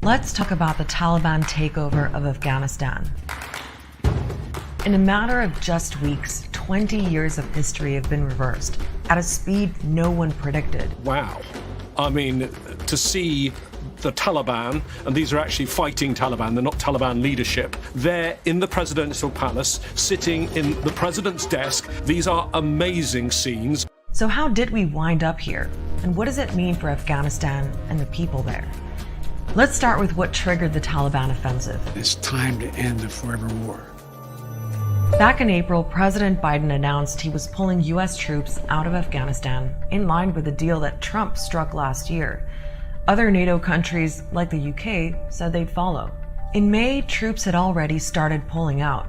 Let's talk about the Taliban takeover of Afghanistan. In a matter of just weeks, 20 years of history have been reversed at a speed no one predicted. Wow. I mean, to see the Taliban, and these are actually fighting Taliban, they're not Taliban leadership, they're in the presidential palace, sitting in the president's desk. These are amazing scenes. So how did we wind up here? And what does it mean for Afghanistan and the people there? Let's start with what triggered the Taliban offensive. It's time to end the forever war. Back in April, President Biden announced he was pulling U.S. troops out of Afghanistan in line with the deal that Trump struck last year. Other NATO countries, like the UK, said they'd follow. In May, troops had already started pulling out.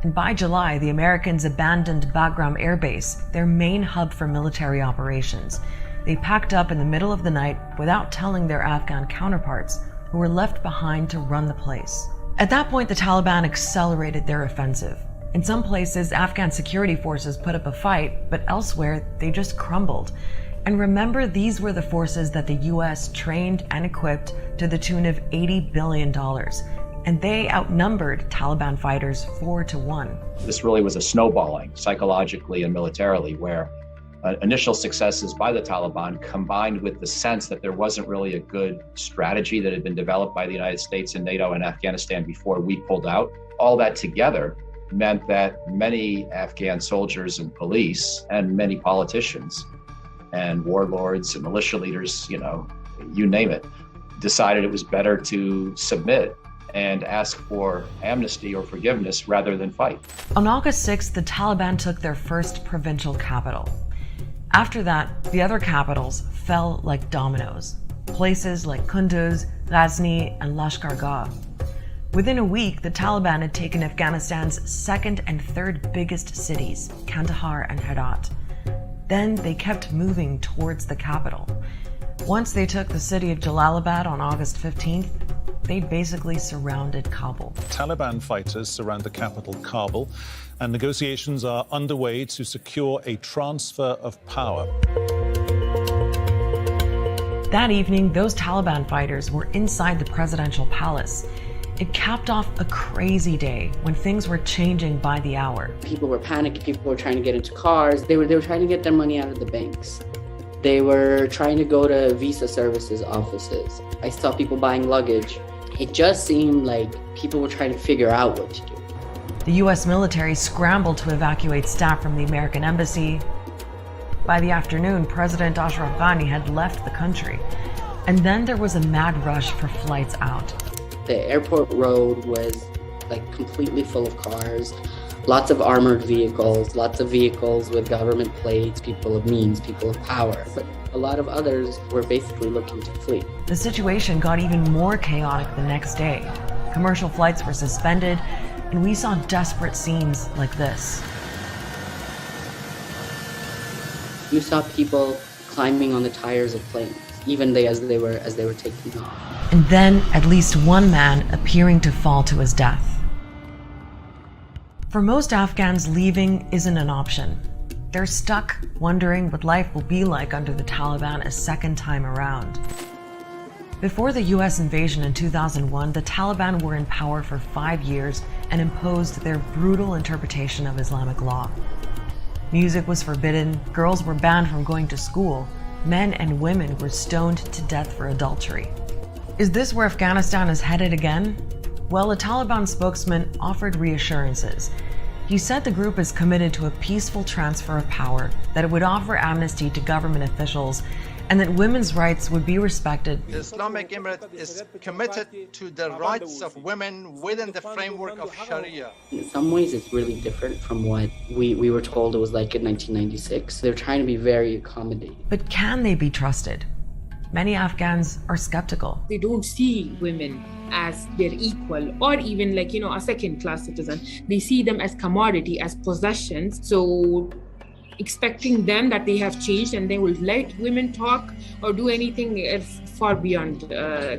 And by July, the Americans abandoned Bagram Air Base, their main hub for military operations. They packed up in the middle of the night without telling their Afghan counterparts, who were left behind to run the place. At that point, the Taliban accelerated their offensive. In some places, Afghan security forces put up a fight, but elsewhere, they just crumbled. And remember, these were the forces that the US trained and equipped to the tune of $80 billion. And they outnumbered Taliban fighters 4-1. This really was a snowballing psychologically and militarily, where initial successes by the Taliban combined with the sense that there wasn't really a good strategy that had been developed by the United States and NATO and Afghanistan before we pulled out. All that together meant that many Afghan soldiers and police and many politicians and warlords and militia leaders, you name it, decided it was better to submit and ask for amnesty or forgiveness rather than fight. On August 6th, the Taliban took their first provincial capital. After that, the other capitals fell like dominoes. Places like Kunduz, Ghazni, and Lashkar-Gah. Within a week, the Taliban had taken Afghanistan's second and third biggest cities, Kandahar and Herat. Then they kept moving towards the capital. Once they took the city of Jalalabad on August 15th, they basically surrounded Kabul. Taliban fighters surround the capital, Kabul, and negotiations are underway to secure a transfer of power. That evening, those Taliban fighters were inside the presidential palace. It capped off a crazy day when things were changing by the hour. People were panicking, people were trying to get into cars, they were trying to get their money out of the banks. They were trying to go to visa services offices. I saw people buying luggage. It just seemed like people were trying to figure out what to do. The US military scrambled to evacuate staff from the American embassy. By the afternoon, President Ashraf Ghani had left the country. And then there was a mad rush for flights out. The airport road was completely full of cars, lots of armored vehicles, lots of vehicles with government plates, people of means, people of power. But a lot of others were basically looking to flee. The situation got even more chaotic the next day. Commercial flights were suspended, and we saw desperate scenes like this. You saw people climbing on the tires of planes, even as they were taking off. And then at least one man appearing to fall to his death. For most Afghans, leaving isn't an option. They're stuck wondering what life will be like under the Taliban a second time around. Before the US invasion in 2001, the Taliban were in power for 5 years and imposed their brutal interpretation of Islamic law. Music was forbidden, girls were banned from going to school, men and women were stoned to death for adultery. Is this where Afghanistan is headed again? Well, a Taliban spokesman offered reassurances. He said the group is committed to a peaceful transfer of power, that it would offer amnesty to government officials, and that women's rights would be respected. The Islamic Emirate is committed to the rights of women within the framework of Sharia. In some ways, it's really different from what we were told it was like in 1996. They're trying to be very accommodating. But can they be trusted? Many Afghans are skeptical. They don't see women as their equal or even a second-class citizen. They see them as commodity, as possessions. So expecting them that they have changed and they will let women talk or do anything is far beyond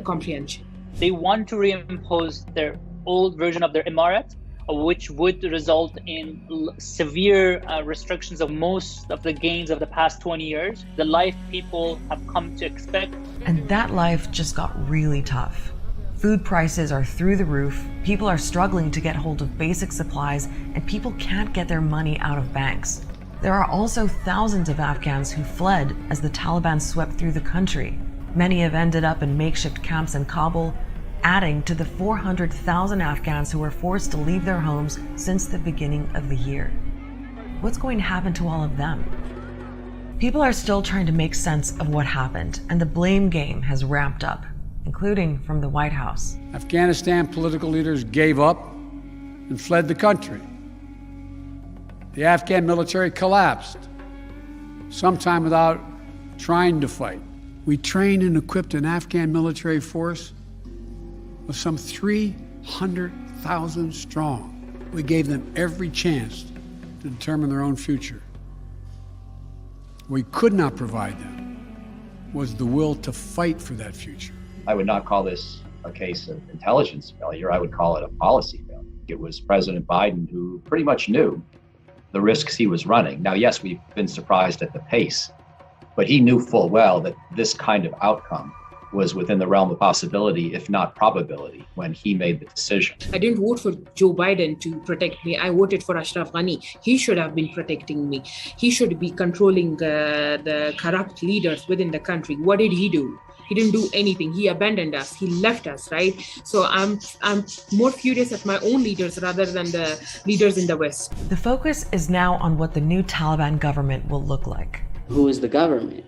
comprehension. They want to reimpose their old version of their emirate, which would result in severe restrictions of most of the gains of the past 20 years, the life people have come to expect. And that life just got really tough. Food prices are through the roof, people are struggling to get hold of basic supplies, and people can't get their money out of banks. There are also thousands of Afghans who fled as the Taliban swept through the country. Many have ended up in makeshift camps in Kabul, adding to the 400,000 Afghans who were forced to leave their homes since the beginning of the year. What's going to happen to all of them? People are still trying to make sense of what happened, and the blame game has ramped up, including from the White House. Afghanistan political leaders gave up and fled the country. The Afghan military collapsed, sometime without trying to fight. We trained and equipped an Afghan military force of some 300,000 strong. We gave them every chance to determine their own future. What we could not provide them was the will to fight for that future. I would not call this a case of intelligence failure. I would call it a policy failure. It was President Biden who pretty much knew the risks he was running. Now, yes, we've been surprised at the pace, but he knew full well that this kind of outcome was within the realm of possibility, if not probability, when he made the decision. I didn't vote for Joe Biden to protect me. I voted for Ashraf Ghani. He should have been protecting me. He should be controlling the corrupt leaders within the country. What did he do? He didn't do anything. He abandoned us. He left us, right? So I'm more furious at my own leaders rather than the leaders in the West. The focus is now on what the new Taliban government will look like. Who is the government?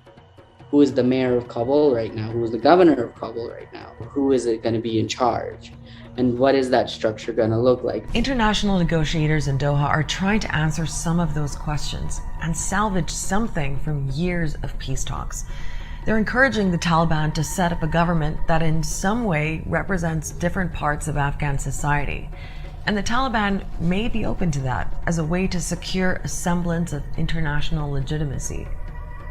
Who is the mayor of Kabul right now? Who is the governor of Kabul right now? Who is it going to be in charge? And what is that structure going to look like? International negotiators in Doha are trying to answer some of those questions and salvage something from years of peace talks. They're encouraging the Taliban to set up a government that in some way represents different parts of Afghan society. And the Taliban may be open to that as a way to secure a semblance of international legitimacy.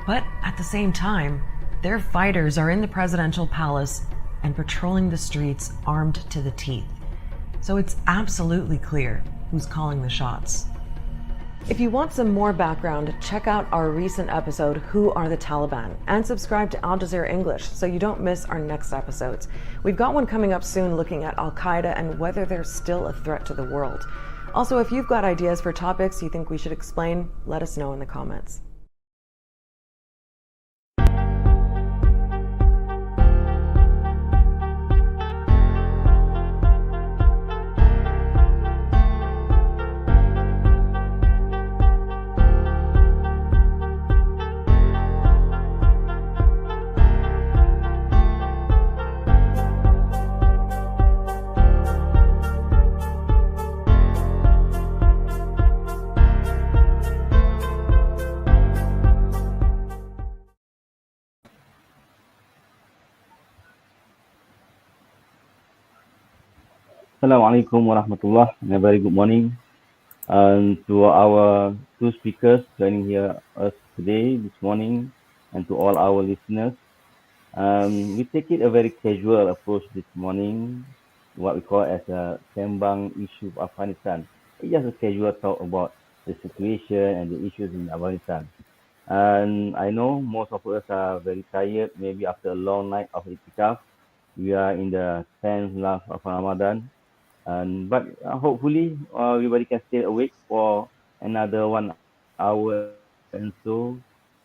But at the same time, their fighters are in the presidential palace and patrolling the streets armed to the teeth. So it's absolutely clear who's calling the shots. If you want some more background, check out our recent episode, Who Are the Taliban? And subscribe to Al Jazeera English so you don't miss our next episodes. We've got one coming up soon looking at Al-Qaeda and whether they're still a threat to the world. Also, if you've got ideas for topics you think we should explain, let us know in the comments. Assalamualaikum warahmatullah, and a very good morning to our two speakers joining here us today, this morning, and to all our listeners. We take it a very casual approach this morning, what we call as a Sembang issue of Afghanistan. It's just a casual talk about the situation and the issues in Afghanistan. And I know most of us are very tired, maybe after a long night of itikaf. We are in the 10th last of Ramadan. But hopefully everybody can stay awake for another 1 hour and so.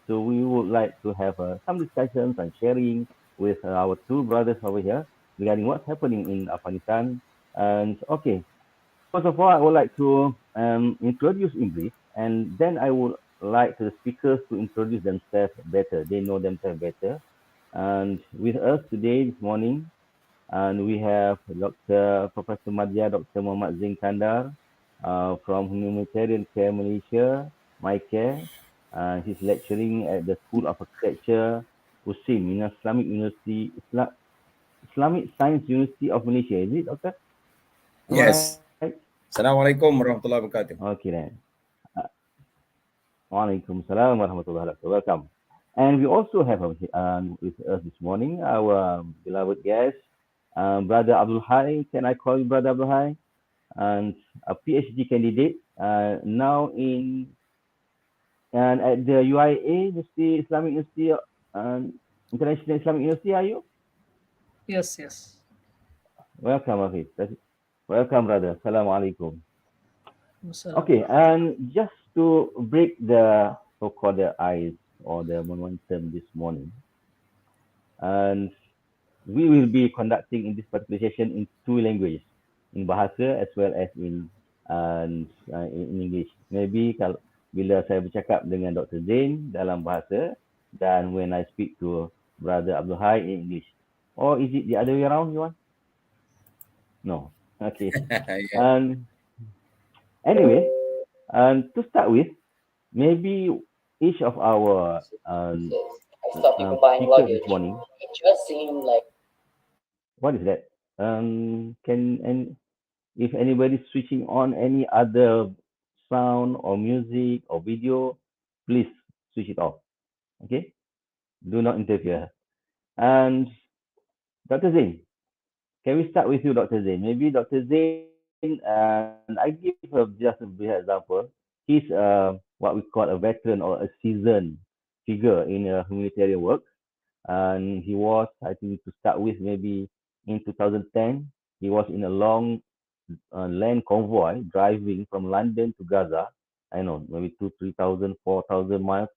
So we would like to have some discussions and sharing with our two brothers over here regarding what's happening in Afghanistan. And okay, first of all, I would like to introduce in brief, and then I would like the speakers to introduce themselves better. They know themselves better. And with us today, this morning, and we have Dr. Professor Madya, Dr. Muhammad Zain Kandar from Humanitarian Care Malaysia, MyCare. He's lecturing at the School of Architecture, Husin, Islamic University, Islamic Science University of Malaysia. Is it, Doctor? Yes. Right. Assalamualaikum warahmatullahi wabarakatuh. Okay then. Waalaikumsalam warahmatullahi wabarakatuh. Welcome. And we also have with us this morning our beloved guest, Brother Abdul Hai. Can I call you Brother Abdul Hai? And a PhD candidate now at the UIA, University Islamic University, International Islamic University. Are you? Yes. Welcome, Hafiz. Welcome, brother. Assalamualaikum. Okay, and just to break the so-called the ice or the momentum this morning, and we will be conducting in this particular session in two languages, in Bahasa as well as in English. Maybe kalau bila saya bercakap dengan Dr. Zain dalam bahasa, dan when I speak to Brother Abdul Hai in English. Or is it the other way around, you want? No. Okay. And anyway, to start with, maybe each of our I saw people buying speakers luggage. this morning. It just seemed like. What is that? If anybody switching on any other sound or music or video, please switch it off. Okay? Do not interfere. And Dr. Zain, can we start with you, Dr. Zain? Maybe Dr. Zain, and I give just a brief example. He's what we call a veteran or a seasoned figure in humanitarian work. And he was, I think, to start with, maybe in 2010, he was in a long land convoy driving from London to Gaza. I know, maybe 2,000, 3,000, 4,000 miles,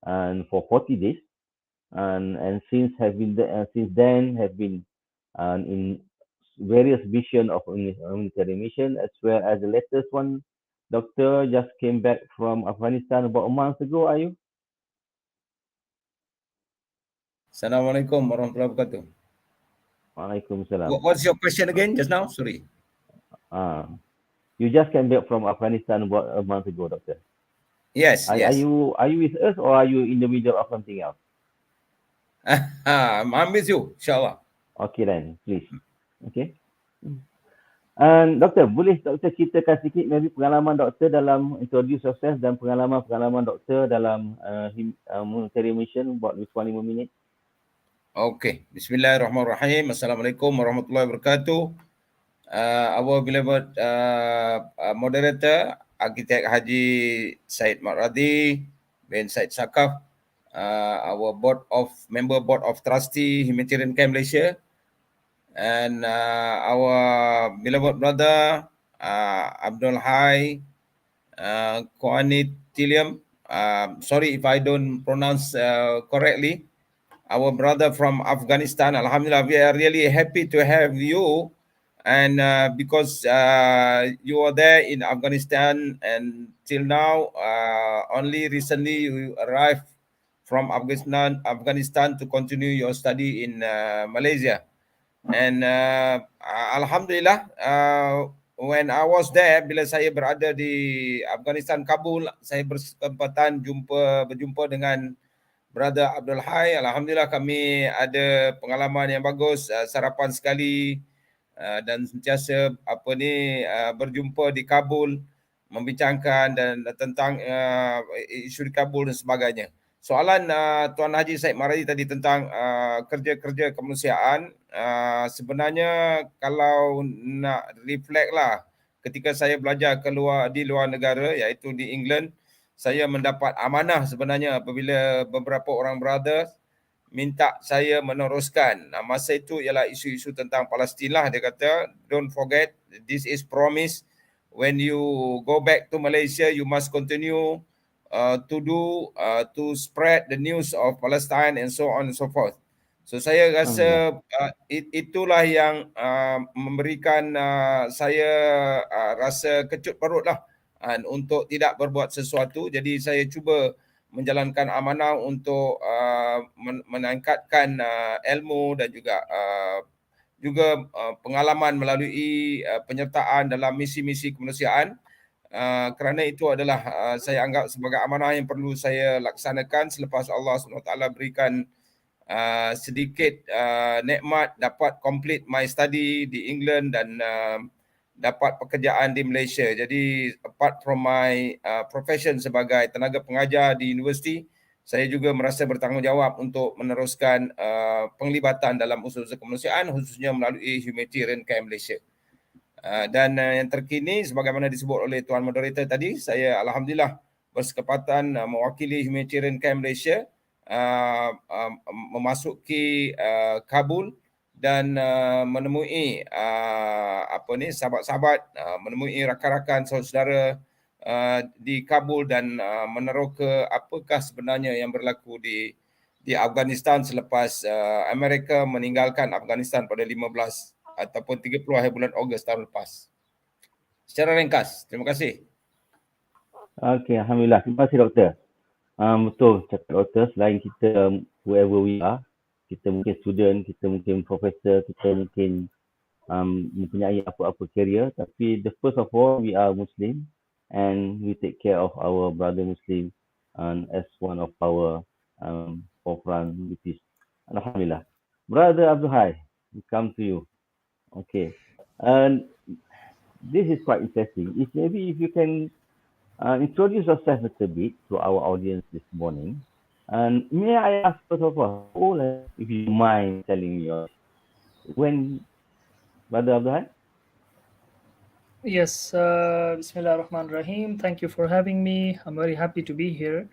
and for 40 days. And since then have been in various mission of humanitarian mission, as well as the latest one. Doctor just came back from Afghanistan about a month ago. Are you? Assalamualaikum warahmatullahi wabarakatuh. Waalaikumsalam. What's your question again just now? Sorry. You just came back from Afghanistan about a month ago, Doctor. Yes, yes. Are you with us, or are you in the middle of something else? I'm with you, insyaAllah. Okay then, please. Okay. And Doktor, boleh Doktor ceritakan sedikit maybe pengalaman Doktor dalam introduce yourself dan pengalaman Doktor dalam humanitarian mission buat 25 minit. Okay. Bismillahirrahmanirrahim. Assalamualaikum warahmatullahi wabarakatuh. Our beloved moderator, Architect Haji Syed Makradi bin Syed Sakaf, our member board of trustee Humanitarian Care Malaysia, and our beloved brother Abdul Hai Koanitilium. Sorry if I don't pronounce correctly. Our brother from Afghanistan. Alhamdulillah, we are really happy to have you, and because you are there in Afghanistan, and till now only recently you arrived from Afghanistan to continue your study in Malaysia. And Alhamdulillah, when I was there, bila saya berada di Afghanistan, Kabul, saya berkesempatan berjumpa dengan Brother Abdul Hai. Alhamdulillah kami ada pengalaman yang bagus, sarapan sekali, dan sentiasa berjumpa di Kabul, membincangkan dan tentang isu di Kabul dan sebagainya. Soalan Tuan Haji Syed Makradi tadi tentang kerja-kerja kemanusiaan, sebenarnya kalau nak reflect lah, ketika saya belajar di luar negara, iaitu di England, saya mendapat amanah sebenarnya apabila beberapa orang brother minta saya meneruskan. Masa itu ialah isu-isu tentang Palestin lah. Dia kata, don't forget, this is promise. When you go back to Malaysia, you must continue to spread the news of Palestine and so on and so forth. So saya rasa itulah yang memberikan saya rasa kecut perut lah, untuk tidak berbuat sesuatu. Jadi saya cuba menjalankan amanah untuk meningkatkan ilmu dan juga pengalaman melalui penyertaan dalam misi-misi kemanusiaan. Kerana itu adalah saya anggap sebagai amanah yang perlu saya laksanakan selepas Allah SWT berikan sedikit nikmat dapat complete my study di England dan dapat pekerjaan di Malaysia. Jadi apart from my profession sebagai tenaga pengajar di universiti, saya juga merasa bertanggungjawab untuk meneruskan penglibatan dalam usaha-usaha kemanusiaan, khususnya melalui Humanitarian Care Malaysia. Dan yang terkini, sebagaimana disebut oleh Tuan Moderator tadi, saya Alhamdulillah berkesempatan mewakili Humanitarian Care Malaysia memasuki Kabul dan menemui sahabat-sahabat, menemui rakan-rakan saudara di Kabul dan meneroka apakah sebenarnya yang berlaku di Afghanistan selepas Amerika meninggalkan Afghanistan pada 15 ataupun 30 hari bulan Ogos tahun lepas. Secara ringkas, terima kasih. Okey, Alhamdulillah. Terima kasih, Doktor. Betul, cakap Doktor. Selain kita, whoever we are, kita mungkin student, kita mungkin professor, kita mungkin mempunyai apa-apa career, tapi the first of all, we are Muslim and we take care of our brother Muslim as one of our forefront duties. Alhamdulillah. Brother Abdul Hai, we come to you. Okay. This is quite interesting. Maybe if you can introduce yourself a little bit to our audience this morning. And may I ask first of all, if you mind telling me when, Brother Abdul Hai? Yes, Bismillah ar-Rahman ar-Rahim. Thank you for having me. I'm very happy to be here.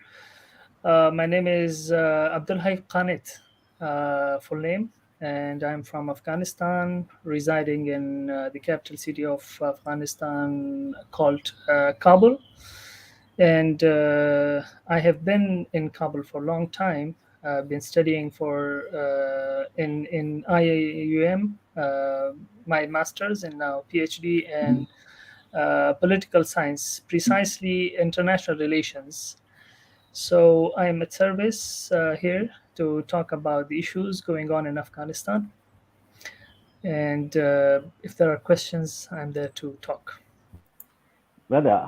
My name is Abdul Hai Qanit, full name, and I'm from Afghanistan, residing in the capital city of Afghanistan called Kabul. And I have been in Kabul for a long time. I've been studying in IAUM, my master's and now PhD in political science, precisely international relations. So I am at service here to talk about the issues going on in Afghanistan. And if there are questions, I'm there to talk. Brother,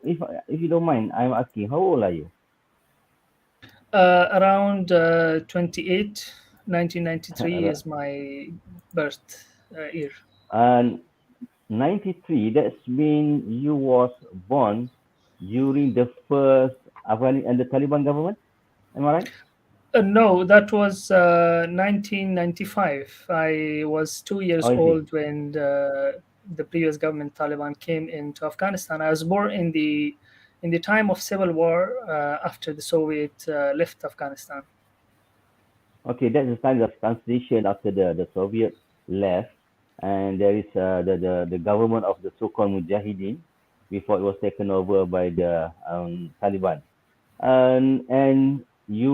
if you don't mind, I'm asking, how old are you? Around 28, 1993 is my birth year. And 93, that's mean you was born during the first Afghanistan and the Taliban government, am I right? No, that was 1995. I was 2 years old when the previous government, Taliban, came into Afghanistan. I was born in the time of civil war after the Soviet left Afghanistan. Okay, that's the time of transition after the Soviet left, and there is the government of the so-called Mujahideen before it was taken over by the Taliban, and you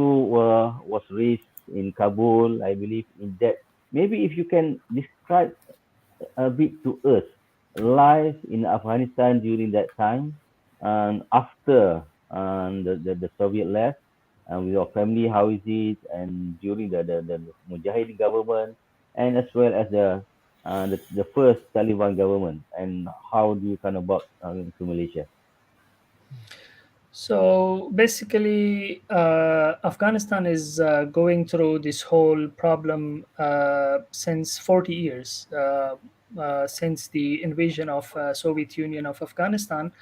was raised in Kabul, I believe. In that, maybe if you can describe a bit to us life in Afghanistan during that time and after the Soviet left, and with your family, how is it, and during the Mujahideen government, and as well as the first Taliban government, and how do you come about to Malaysia? So basically, Afghanistan is going through this whole problem since 40 years, since the invasion of Soviet Union of Afghanistan.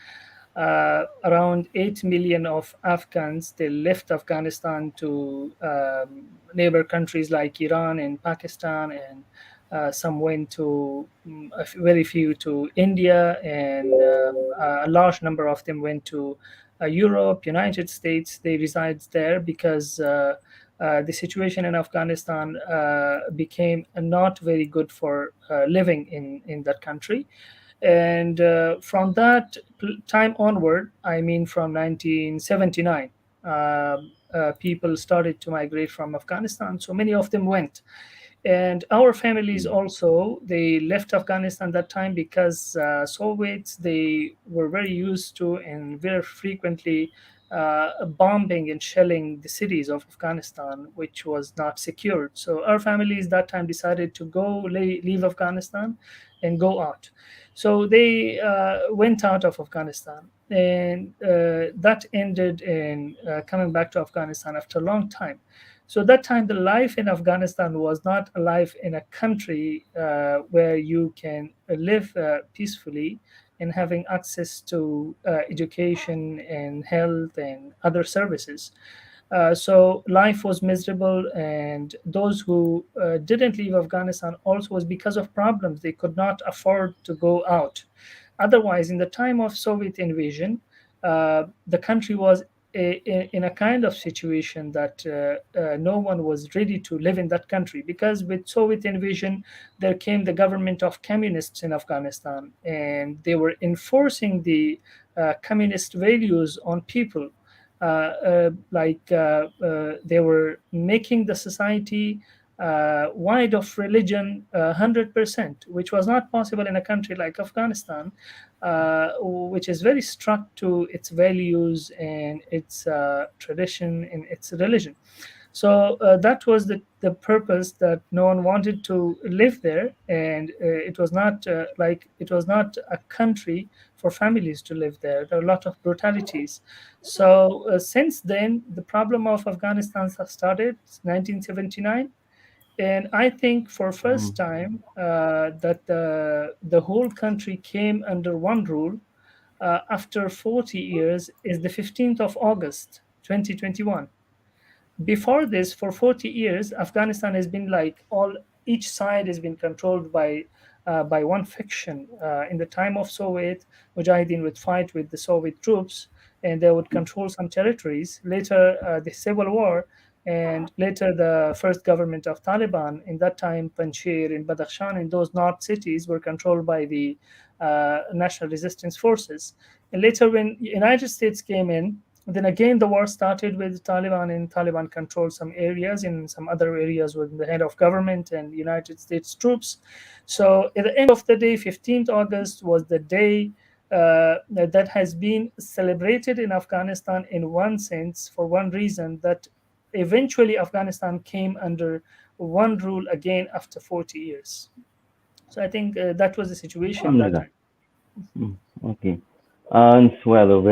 Around 8 million of Afghans, they left Afghanistan to neighbor countries like Iran and Pakistan, and some went to, very few to India, and a large number of them went to Europe, United States. They reside there because the situation in Afghanistan became not very good for living in that country. And from that time onward, I mean from 1979, people started to migrate from Afghanistan. So many of them went. And our families also, they left Afghanistan that time because Soviets, they were very used to and very frequently bombing and shelling the cities of Afghanistan, which was not secured. So our families that time decided to leave Afghanistan and go out. So they went out of Afghanistan, and that ended in coming back to Afghanistan after a long time. So that time, the life in Afghanistan was not a life in a country where you can live peacefully and having access to education and health and other services. So life was miserable, and those who didn't leave Afghanistan also was because of problems. They could not afford to go out. Otherwise, in the time of Soviet invasion, the country was in a kind of situation that no one was ready to live in that country, because with Soviet invasion there came the government of communists in Afghanistan, and they were enforcing the communist values on people. They were making the society wide of religion 100%, which was not possible in a country like Afghanistan, which is very struck to its values and its tradition and its religion. So that was the purpose, that no one wanted to live there, and it was not a country for families to live there. There are a lot of brutalities. So since then, the problem of Afghanistan has started 1979, and I think for first time that the whole country came under one rule after 40 years is the 15th of August 2021. Before this, for 40 years, Afghanistan has been like each side has been controlled by one faction. In the time of Soviet, Mujahideen would fight with the Soviet troops, and they would control some territories. Later, the civil war, and later the first government of Taliban. In that time, Panjshir and Badakhshan and those north cities were controlled by the National Resistance Forces. And later, when United States came in, then again the war started with Taliban, and Taliban controlled some areas, and some other areas with the head of government and United States troops. So at the end of the day, 15th August was the day that has been celebrated in Afghanistan in one sense, for one reason, that eventually Afghanistan came under one rule again after 40 years. So I think that was the situation that time. Okay. And well,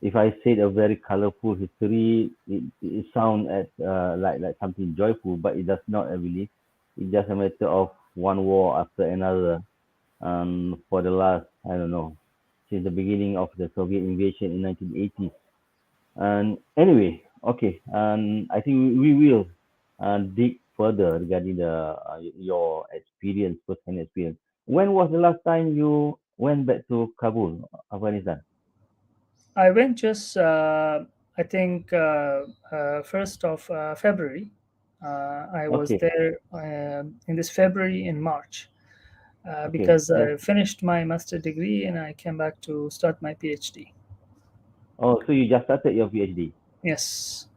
if I said a very colorful history, it sounds like something joyful, but it does not really. It's just a matter of one war after another. For the last, I don't know, since the beginning of the Soviet invasion in 1980s. And anyway, okay, and I think we will dig further regarding your experience, personal experience. When was the last time you went back to Kabul, Afghanistan? I went just, I think, 1st of February. I was there in this February and March because I finished my master degree and I came back to start my PhD. Oh, so you just started your PhD? Yes.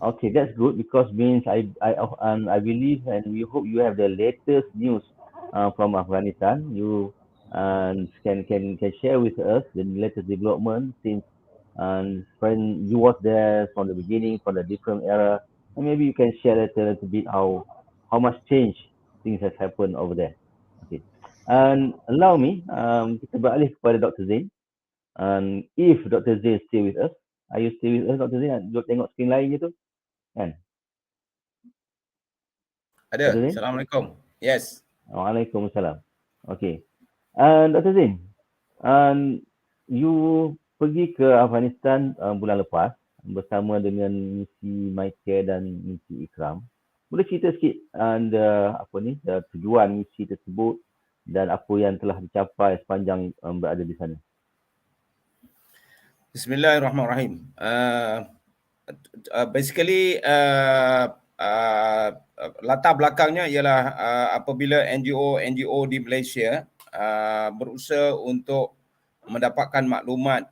Okay, that's good, because means I believe, and we hope you have the latest news from Afghanistan. You can share with us the latest development since when you was there from the beginning, from the different era, and maybe you can share a little bit how much change things has happened over there. Okay, and allow me kita beralih kepada Dr. Zain. And if Dr. Zain stay with us, are you stay with us, Dr. Zain? Tengok screen lain je tu, kan? Ada. Assalamualaikum. Yes. Waalaikumsalam. Okay. Dr. Zain, you pergi ke Afghanistan bulan lepas bersama dengan misi MyCare dan misi Ikram. Boleh cerita sikit tujuan misi tersebut dan apa yang telah dicapai sepanjang berada di sana? Bismillahirrahmanirrahim. Basically, latar belakangnya ialah apabila NGO di Malaysia berusaha untuk mendapatkan maklumat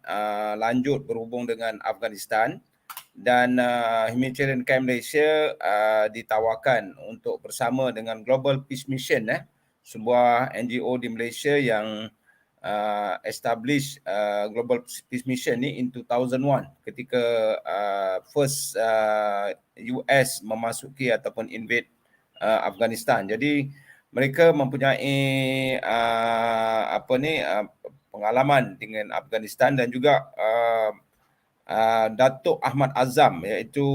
lanjut berhubung dengan Afghanistan, dan Humanitarian Care Malaysia ditawarkan untuk bersama dengan Global Peace Mission, sebuah NGO di Malaysia yang establish Global Peace Mission ni in 2001 ketika first US memasuki ataupun invade Afghanistan. Jadi mereka mempunyai pengalaman dengan Afghanistan, dan juga Datuk Ahmad Azam, iaitu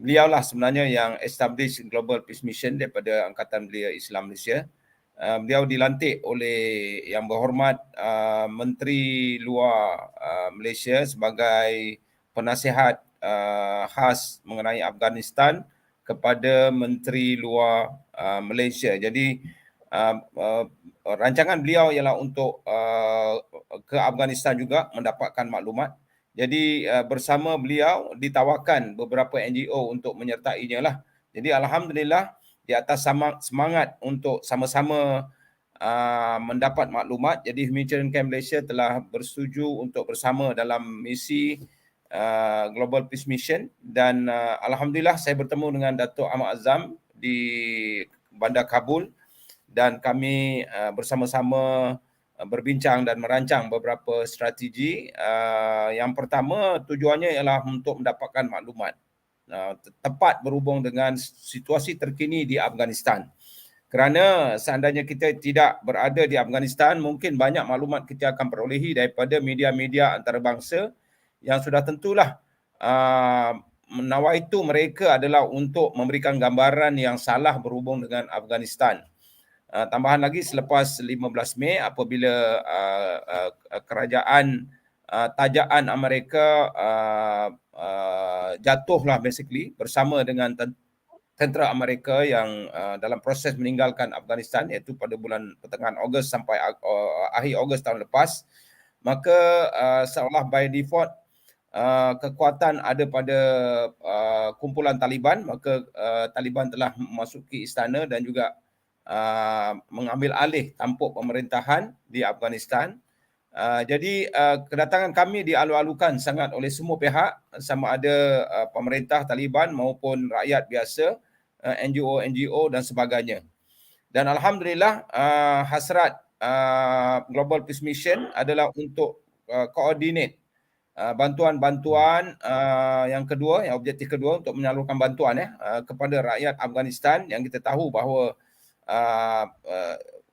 beliaulah sebenarnya yang establish Global Peace Mission daripada Angkatan Belia Islam Malaysia. Beliau dilantik oleh Yang Berhormat Menteri Luar Malaysia sebagai penasihat khas mengenai Afghanistan kepada Menteri Luar Malaysia. Jadi rancangan beliau ialah untuk ke Afghanistan juga mendapatkan maklumat. Jadi bersama beliau ditawarkan beberapa NGO untuk menyertainya lah. Jadi alhamdulillah di atas semangat untuk sama-sama mendapat maklumat, jadi Humanitarian Care Malaysia telah bersetuju untuk bersama dalam misi Global Peace Mission, dan alhamdulillah saya bertemu dengan Datuk Ahmad Azam di Bandar Kabul, dan kami bersama-sama berbincang dan merancang beberapa strategi. Yang pertama, tujuannya ialah untuk mendapatkan maklumat tepat berhubung dengan situasi terkini di Afghanistan. Kerana seandainya kita tidak berada di Afghanistan, mungkin banyak maklumat kita akan perolehi daripada media-media antarabangsa yang sudah tentulah nawaitu mereka adalah untuk memberikan gambaran yang salah berhubung dengan Afghanistan. Tambahan lagi, selepas 15 Mei apabila kerajaan tajaan Amerika jatuhlah basically bersama dengan tentera Amerika yang dalam proses meninggalkan Afghanistan, iaitu pada bulan pertengahan Ogos sampai akhir Ogos tahun lepas, maka seolah by default kekuatan ada pada kumpulan Taliban, maka Taliban telah memasuki istana dan juga mengambil alih tampuk pemerintahan di Afghanistan. Jadi kedatangan kami dialu-alukan sangat oleh semua pihak, sama ada pemerintah Taliban maupun rakyat biasa, NGO dan sebagainya. Dan alhamdulillah hasrat Global Peace Mission adalah untuk coordinate bantuan-bantuan yang kedua, yang objektif kedua, untuk menyalurkan bantuan kepada rakyat Afghanistan, yang kita tahu bahawa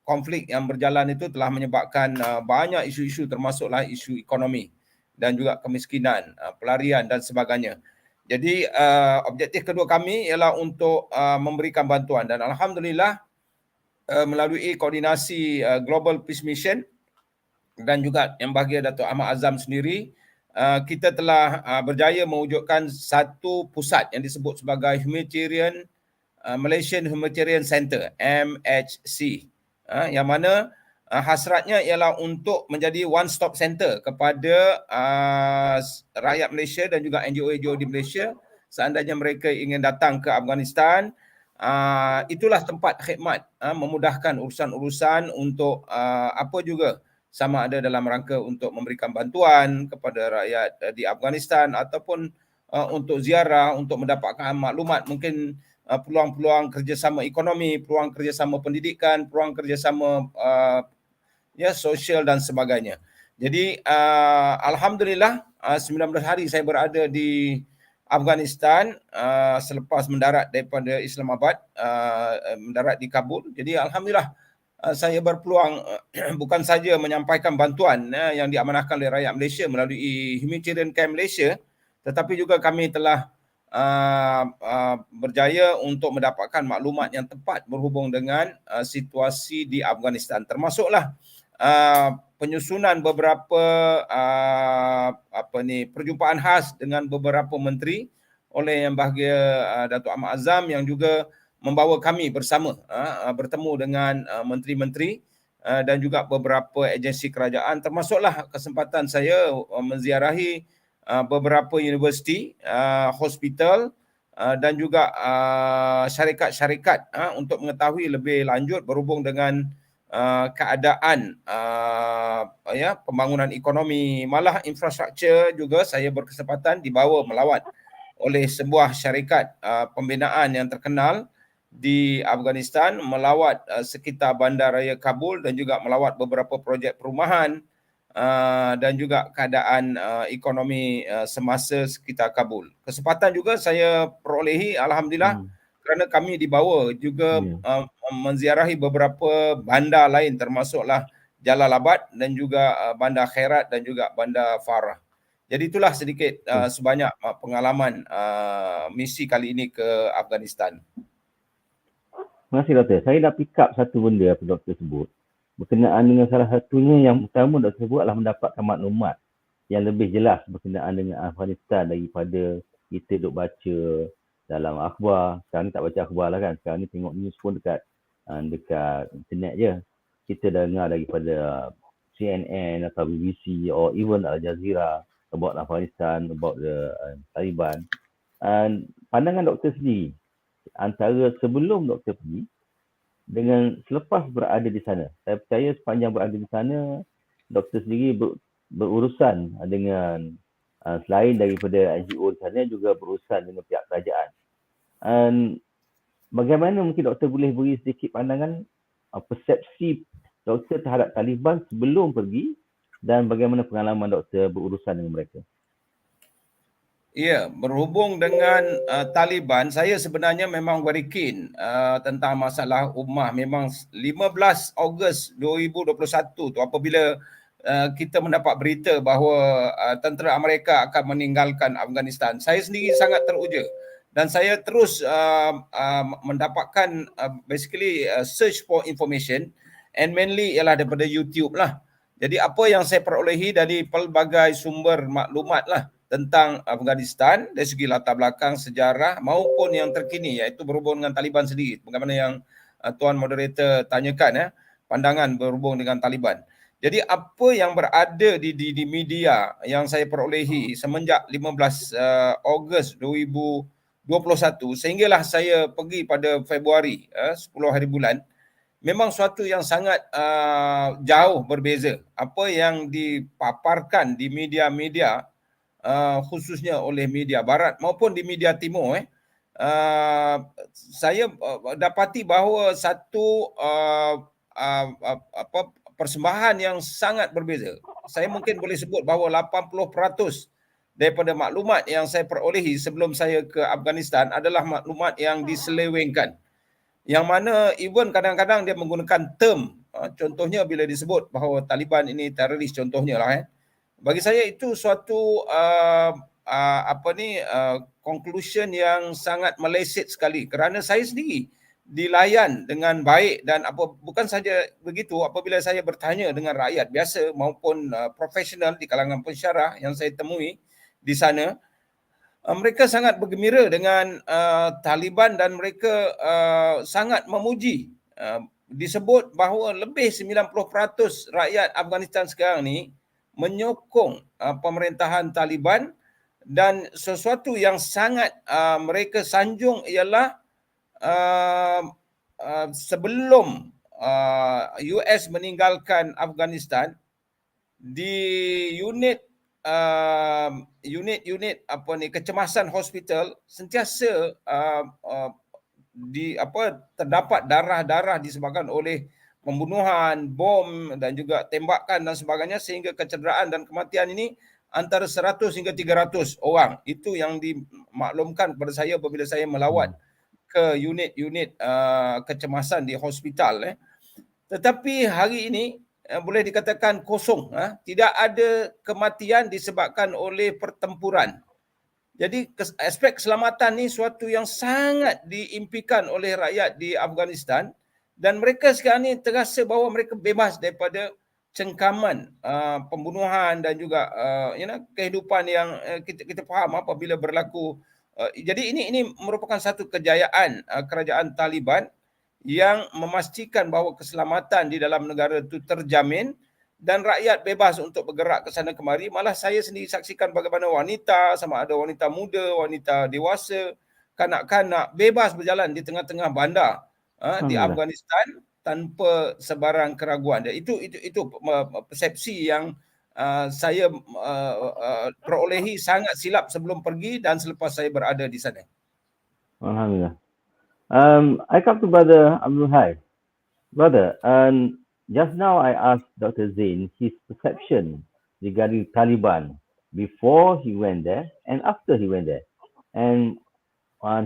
konflik yang berjalan itu telah menyebabkan banyak isu-isu, termasuklah isu ekonomi dan juga kemiskinan, pelarian dan sebagainya. Jadi objektif kedua kami ialah untuk memberikan bantuan, dan alhamdulillah melalui koordinasi Global Peace Mission dan juga yang bahagia Datuk Ahmad Azam sendiri, kita telah berjaya mewujudkan satu pusat yang disebut sebagai Malaysian Humanitarian Center, MHC, yang mana hasratnya ialah untuk menjadi one stop center kepada rakyat Malaysia dan juga NGO di Malaysia seandainya mereka ingin datang ke Afghanistan. Itulah tempat khidmat, memudahkan urusan-urusan untuk apa juga, sama ada dalam rangka untuk memberikan bantuan kepada rakyat di Afghanistan ataupun untuk ziarah, untuk mendapatkan maklumat, mungkin peluang-peluang kerjasama ekonomi, peluang kerjasama pendidikan, peluang kerjasama sosial dan sebagainya. Jadi alhamdulillah 19 hari saya berada di Afghanistan selepas mendarat daripada Islamabad, mendarat di Kabul. Jadi alhamdulillah saya berpeluang bukan saja menyampaikan bantuan yang diamanahkan oleh rakyat Malaysia melalui Humanitarian Care Malaysia, tetapi juga kami telah berjaya untuk mendapatkan maklumat yang tepat berhubung dengan situasi di Afghanistan, termasuklah penyusunan beberapa perjumpaan khas dengan beberapa menteri oleh yang bahagia Datuk Ahmad Azam, yang juga membawa kami bersama bertemu dengan menteri-menteri dan juga beberapa agensi kerajaan, termasuklah kesempatan saya menziarahi beberapa universiti, hospital dan juga syarikat-syarikat untuk mengetahui lebih lanjut berhubung dengan keadaan pembangunan ekonomi, malah infrastruktur juga. Saya berkesempatan dibawa melawat oleh sebuah syarikat pembinaan yang terkenal di Afghanistan, melawat sekitar bandaraya Kabul dan juga melawat beberapa projek perumahan dan juga keadaan ekonomi semasa sekitar Kabul. Kesempatan juga saya perolehi alhamdulillah kerana kami dibawa juga menziarahi beberapa bandar lain, termasuklah Jalalabad dan juga Bandar Khairat dan juga Bandar Farah. Jadi itulah sedikit sebanyak pengalaman misi kali ini ke Afghanistan. Terima kasih Doktor. Saya dah pick up satu benda apa Doktor sebut. Berkenaan dengan salah satunya yang utama Doktor sebut adalah mendapatkan maklumat yang lebih jelas berkenaan dengan Afghanistan daripada kita duk baca dalam akhbar. Sekarang ni tak baca akhbar lah kan. Sekarang ni tengok news pun dekat internet je. Kita dengar daripada CNN atau BBC or even Al Jazeera about Afghanistan, about the Taliban. And pandangan doktor sendiri antara sebelum doktor pergi dengan selepas berada di sana. Saya percaya sepanjang berada di sana, doktor sendiri berurusan dengan selain daripada NGO di sana, juga berurusan dengan pihak kerajaan. And bagaimana mungkin doktor boleh beri sedikit pandangan persepsi doktor terhadap Taliban sebelum pergi dan bagaimana pengalaman doktor berurusan dengan mereka? Ya, berhubung dengan Taliban, saya sebenarnya memang very keen tentang masalah ummah. Memang 15 Ogos 2021 tu apabila kita mendapat berita bahawa tentera Amerika akan meninggalkan Afghanistan, saya sendiri sangat teruja dan saya terus mendapatkan basically search for information, and mainly ialah daripada YouTube lah. Jadi apa yang saya perolehi dari pelbagai sumber maklumat lah tentang Afghanistan dari segi latar belakang sejarah maupun yang terkini, iaitu berhubung dengan Taliban sendiri, bagaimana yang Tuan Moderator tanyakan, pandangan berhubung dengan Taliban. Jadi apa yang berada di media yang saya perolehi semenjak 15 Ogos 2021 sehinggalah saya pergi pada Februari 10 hari bulan, memang suatu yang sangat jauh berbeza. Apa yang dipaparkan di media-media khususnya oleh media barat maupun di media timur, saya dapati bahawa satu persembahan yang sangat berbeza. Saya mungkin boleh sebut bahawa 80% daripada maklumat yang saya perolehi sebelum saya ke Afghanistan adalah maklumat yang diselewengkan, yang mana even kadang-kadang dia menggunakan term, contohnya bila disebut bahawa Taliban ini teroris contohnya lah. Bagi saya itu suatu conclusion yang sangat meleset sekali, kerana saya sendiri dilayan dengan baik dan bukan saja begitu, apabila saya bertanya dengan rakyat biasa maupun profesional di kalangan pensyarah yang saya temui di sana, mereka sangat bergembira dengan Taliban dan mereka sangat memuji. Disebut bahawa lebih 90% rakyat Afghanistan sekarang ni menyokong pemerintahan Taliban, dan sesuatu yang sangat mereka sanjung ialah sebelum US meninggalkan Afghanistan, di unit kecemasan hospital sentiasa terdapat darah-darah disebabkan oleh pembunuhan, bom dan juga tembakan dan sebagainya, sehingga kecederaan dan kematian ini antara 100 hingga 300 orang. Itu yang dimaklumkan kepada saya apabila saya melawat ke unit-unit kecemasan di hospital. Tetapi hari ini boleh dikatakan kosong. Tidak ada kematian disebabkan oleh pertempuran. Jadi aspek keselamatan ni suatu yang sangat diimpikan oleh rakyat di Afghanistan, dan mereka sekarang ni terasa bahawa mereka bebas daripada cengkaman pembunuhan dan juga kehidupan yang kita faham apabila berlaku. Jadi ini merupakan satu kejayaan kerajaan Taliban yang memastikan bahawa keselamatan di dalam negara itu terjamin dan rakyat bebas untuk bergerak ke sana kemari. Malah saya sendiri saksikan bagaimana wanita, sama ada wanita muda, wanita dewasa, kanak-kanak bebas berjalan di tengah-tengah bandar di Afghanistan tanpa sebarang keraguan. Dan itu persepsi yang saya perolehi sangat silap sebelum pergi dan selepas saya berada di sana. Alhamdulillah. I come to Brother Abdul Hai. Brother, just now I asked Dr. Zain his perception regarding Taliban before he went there and after he went there. And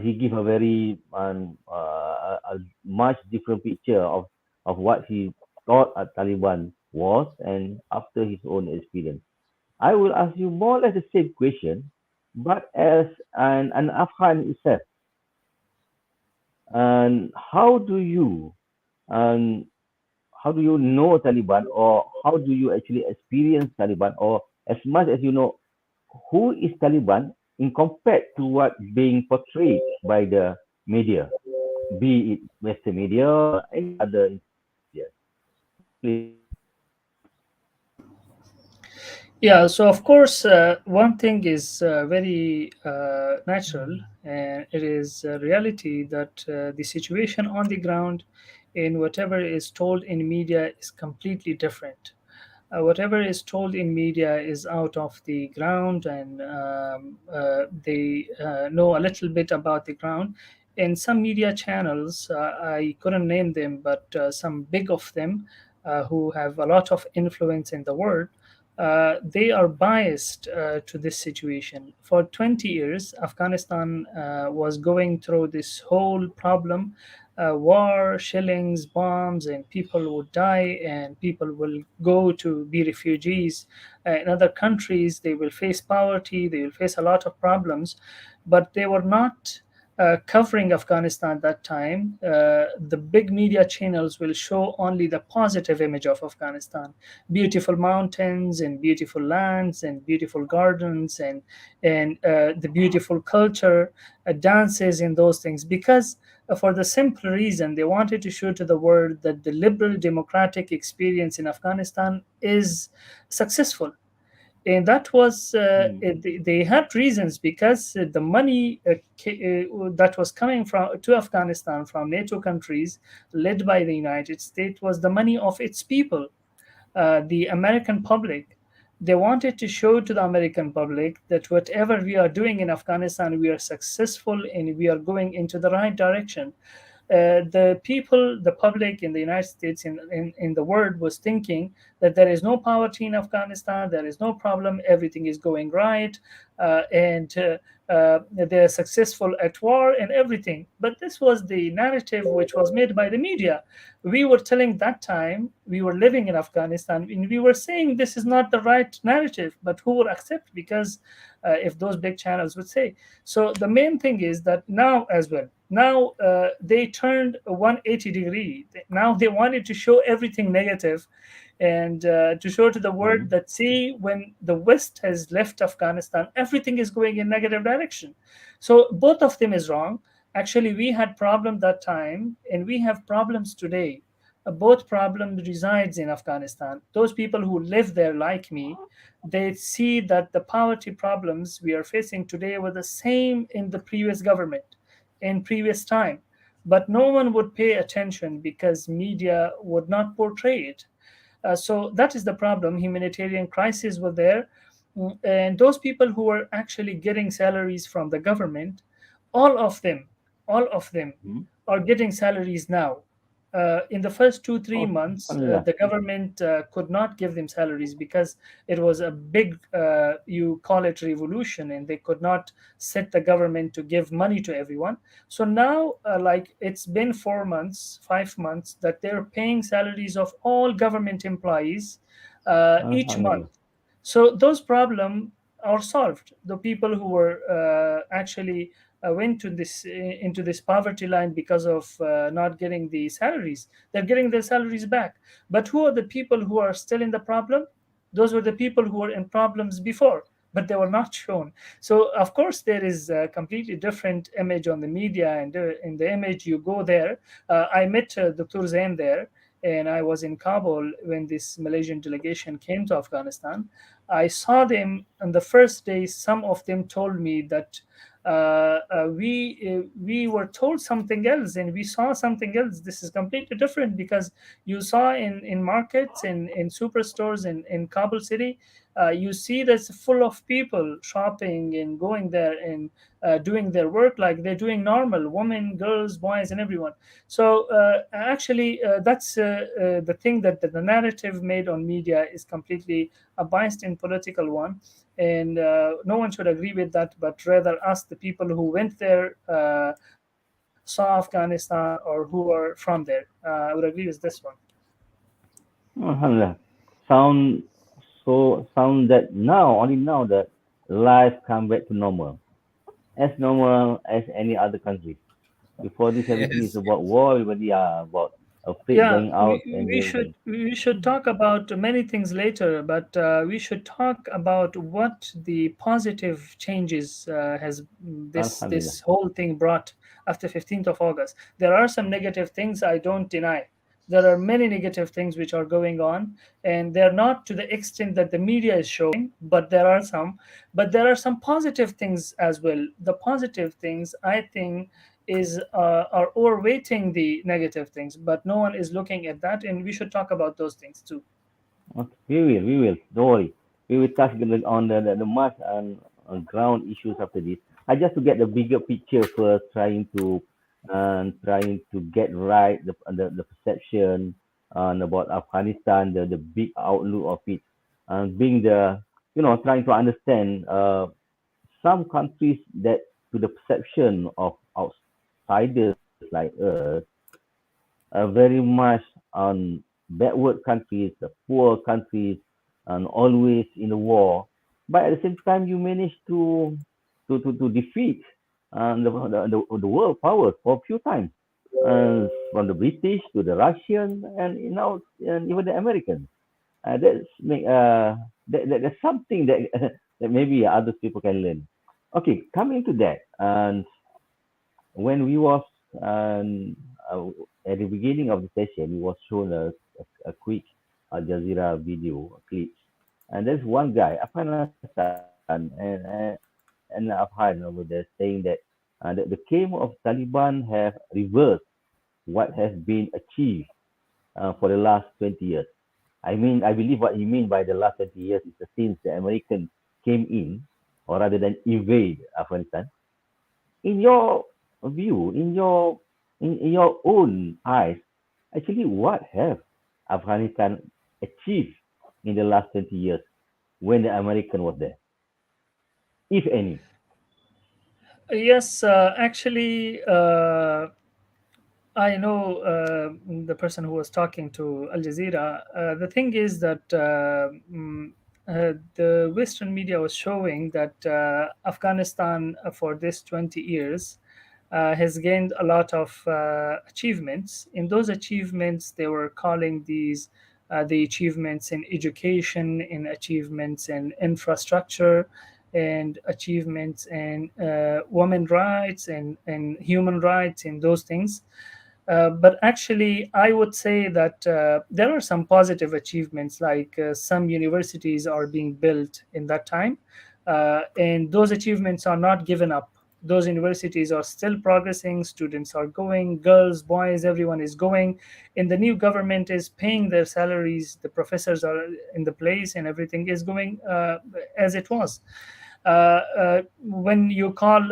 he gave a very a much different picture of what he thought a Taliban was and after his own experience. I will ask you more or less the same question, but as an Afghan itself. And how do you know Taliban, or how do you actually experience Taliban, or as much as you know, who is Taliban in compared to what being portrayed by the media, be it Western media or any other media? Please. Yeah, so of course, one thing is very natural, and it is a reality that the situation on the ground in whatever is told in media is completely different. Whatever is told in media is out of the ground, and they know a little bit about the ground. In some media channels, I couldn't name them, but some big of them who have a lot of influence in the world, they are biased to this situation. For 20 years, Afghanistan was going through this whole problem, war, shellings, bombs, and people would die, and people will go to be refugees in other countries. They will face poverty, they will face a lot of problems, but they were not covering Afghanistan at that time. The big media channels will show only the positive image of Afghanistan: beautiful mountains and beautiful lands and beautiful gardens, and the beautiful culture, dances, and those things. Because for the simple reason they wanted to show to the world that the liberal democratic experience in Afghanistan is successful. And that was they had reasons, because the money that was coming from to Afghanistan from NATO countries led by the United States was the money of its people, the American public. They wanted to show to the American public that whatever we are doing in Afghanistan, we are successful and we are going into the right direction. The people, the public in the United States, in the world, was thinking that there is no poverty in Afghanistan, there is no problem, everything is going right, and they're successful at war and everything. But this was the narrative which was made by the media. We were telling that time, we were living in Afghanistan, and we were saying this is not the right narrative, but who would accept? Because if those big channels would say. So the main thing is that now as well, now they turned a 180 degree. Now they wanted to show everything negative, and to show to the world that, see, when the West has left Afghanistan, everything is going in negative direction. So both of them is wrong. Actually, we had problem that time, and we have problems today. Both problems resides in Afghanistan. Those people who live there, like me, they see that the poverty problems we are facing today were the same in the previous government, in previous time, but no one would pay attention because media would not portray it. So that is the problem. Humanitarian crises were there, and those people who were actually getting salaries from the government, all of them are getting salaries now. In the first 2-3 months, the government could not give them salaries because it was a big, you call it revolution, and they could not set the government to give money to everyone. So now, like, it's been 4 months, 5 months that they're paying salaries of all government employees each month. So those problems are solved. The people who were actually went to this into this poverty line because of not getting the salaries, they're getting their salaries back. But who are the people who are still in the problem? Those were the people who were in problems before, but they were not shown. So of course there is a completely different image on the media, and in the image you go there. I met Dr. Zain there, and I was in Kabul when this Malaysian delegation came to Afghanistan. I saw them on the first day. Some of them told me that we were told something else and we saw something else. This is completely different, because you saw in markets, in superstores in Kabul city, you see that's full of people shopping and going there and doing their work like they're doing normal, women, girls, boys, and everyone. So actually that's the thing, that the narrative made on media is completely a biased and political one, and no one should agree with that, but rather ask the people who went there, saw Afghanistan, or who are from there. I would agree with this one. Alhamdulillah. Sound that now, only now, that life come back to normal as any other country. Before this, everything is about war. Everybody are about afraid going out. We should talk about many things later, but we should talk about what the positive changes has this whole thing brought after 15th of August. There are some negative things, I don't deny. There are many negative things which are going on, and they're not to the extent that the media is showing, but there are some. But there are some positive things as well. The positive things, I think, are overweighting the negative things, but no one is looking at that, and we should talk about those things too. Okay, we will. Don't worry. We will touch on the much and ground issues after this. I just to get the bigger picture first, trying to get right the perception about Afghanistan, the big outlook of it, and being trying to understand some countries that to the perception of outsiders like us are very much on backward countries, the poor countries, and always in the war. But at the same time, you manage to defeat the world powers for a few times, from the British to the Russian, and even the Americans. That's something that that maybe other people can learn. Okay, coming to that, and when we was at the beginning of the session, we was shown a quick Al Jazeera video clip, and there's one guy, Afghanistan, and Afghan over there saying that the claim of Taliban have reversed what has been achieved for the last 20 years. I believe what he means by the last 20 years is since the Americans came in, or rather than invade Afghanistan. In your view, in your own eyes, actually, what have Afghanistan achieved in the last 20 years when the American was there, if any? Yes, actually, I know the person who was talking to Al Jazeera. The thing is that the Western media was showing that Afghanistan for this 20 years has gained a lot of achievements. In those achievements, they were calling these the achievements in education, in achievements in infrastructure, and achievements in women rights and human rights and those things. But actually, I would say that there are some positive achievements, like some universities are being built in that time, and those achievements are not given up. Those universities are still progressing. Students are going, girls, boys, everyone is going. And the new government is paying their salaries. The professors are in the place, and everything is going as it was. When you call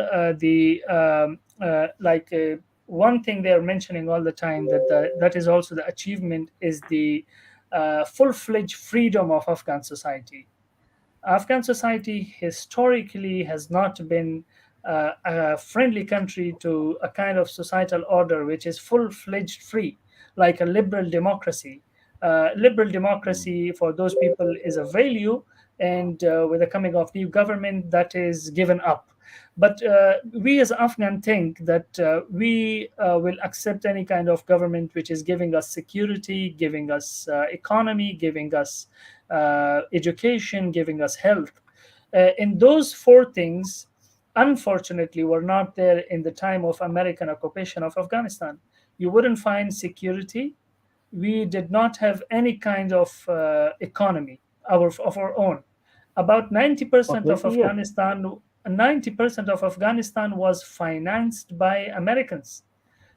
one thing they're mentioning all the time, that is also the achievement, is the full-fledged freedom of Afghan society. Afghan society historically has not been a friendly country to a kind of societal order which is full-fledged free, like a liberal democracy. Liberal democracy for those people is a value, and with the coming of new government, that is given up. But we as Afghan think that we will accept any kind of government which is giving us security, giving us economy, giving us education, giving us health. And those four things, unfortunately, were not there in the time of American occupation of Afghanistan. You wouldn't find security. We did not have any kind of economy of our own. About 90% of Afghanistan, 90% of Afghanistan was financed by Americans.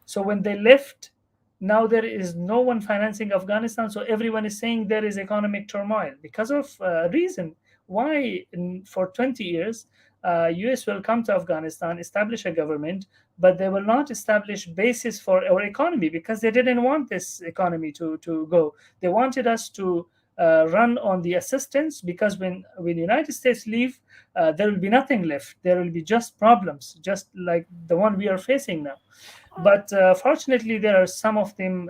So when they left, now there is no one financing Afghanistan. So everyone is saying there is economic turmoil because of reason why for 20 years US will come to Afghanistan, establish a government, but they will not establish basis for our economy because they didn't want this economy to go. They wanted us to run on the assistance, because when the United States leave, there will be nothing left. There will be just problems, just like the one we are facing now. But fortunately, there are some of them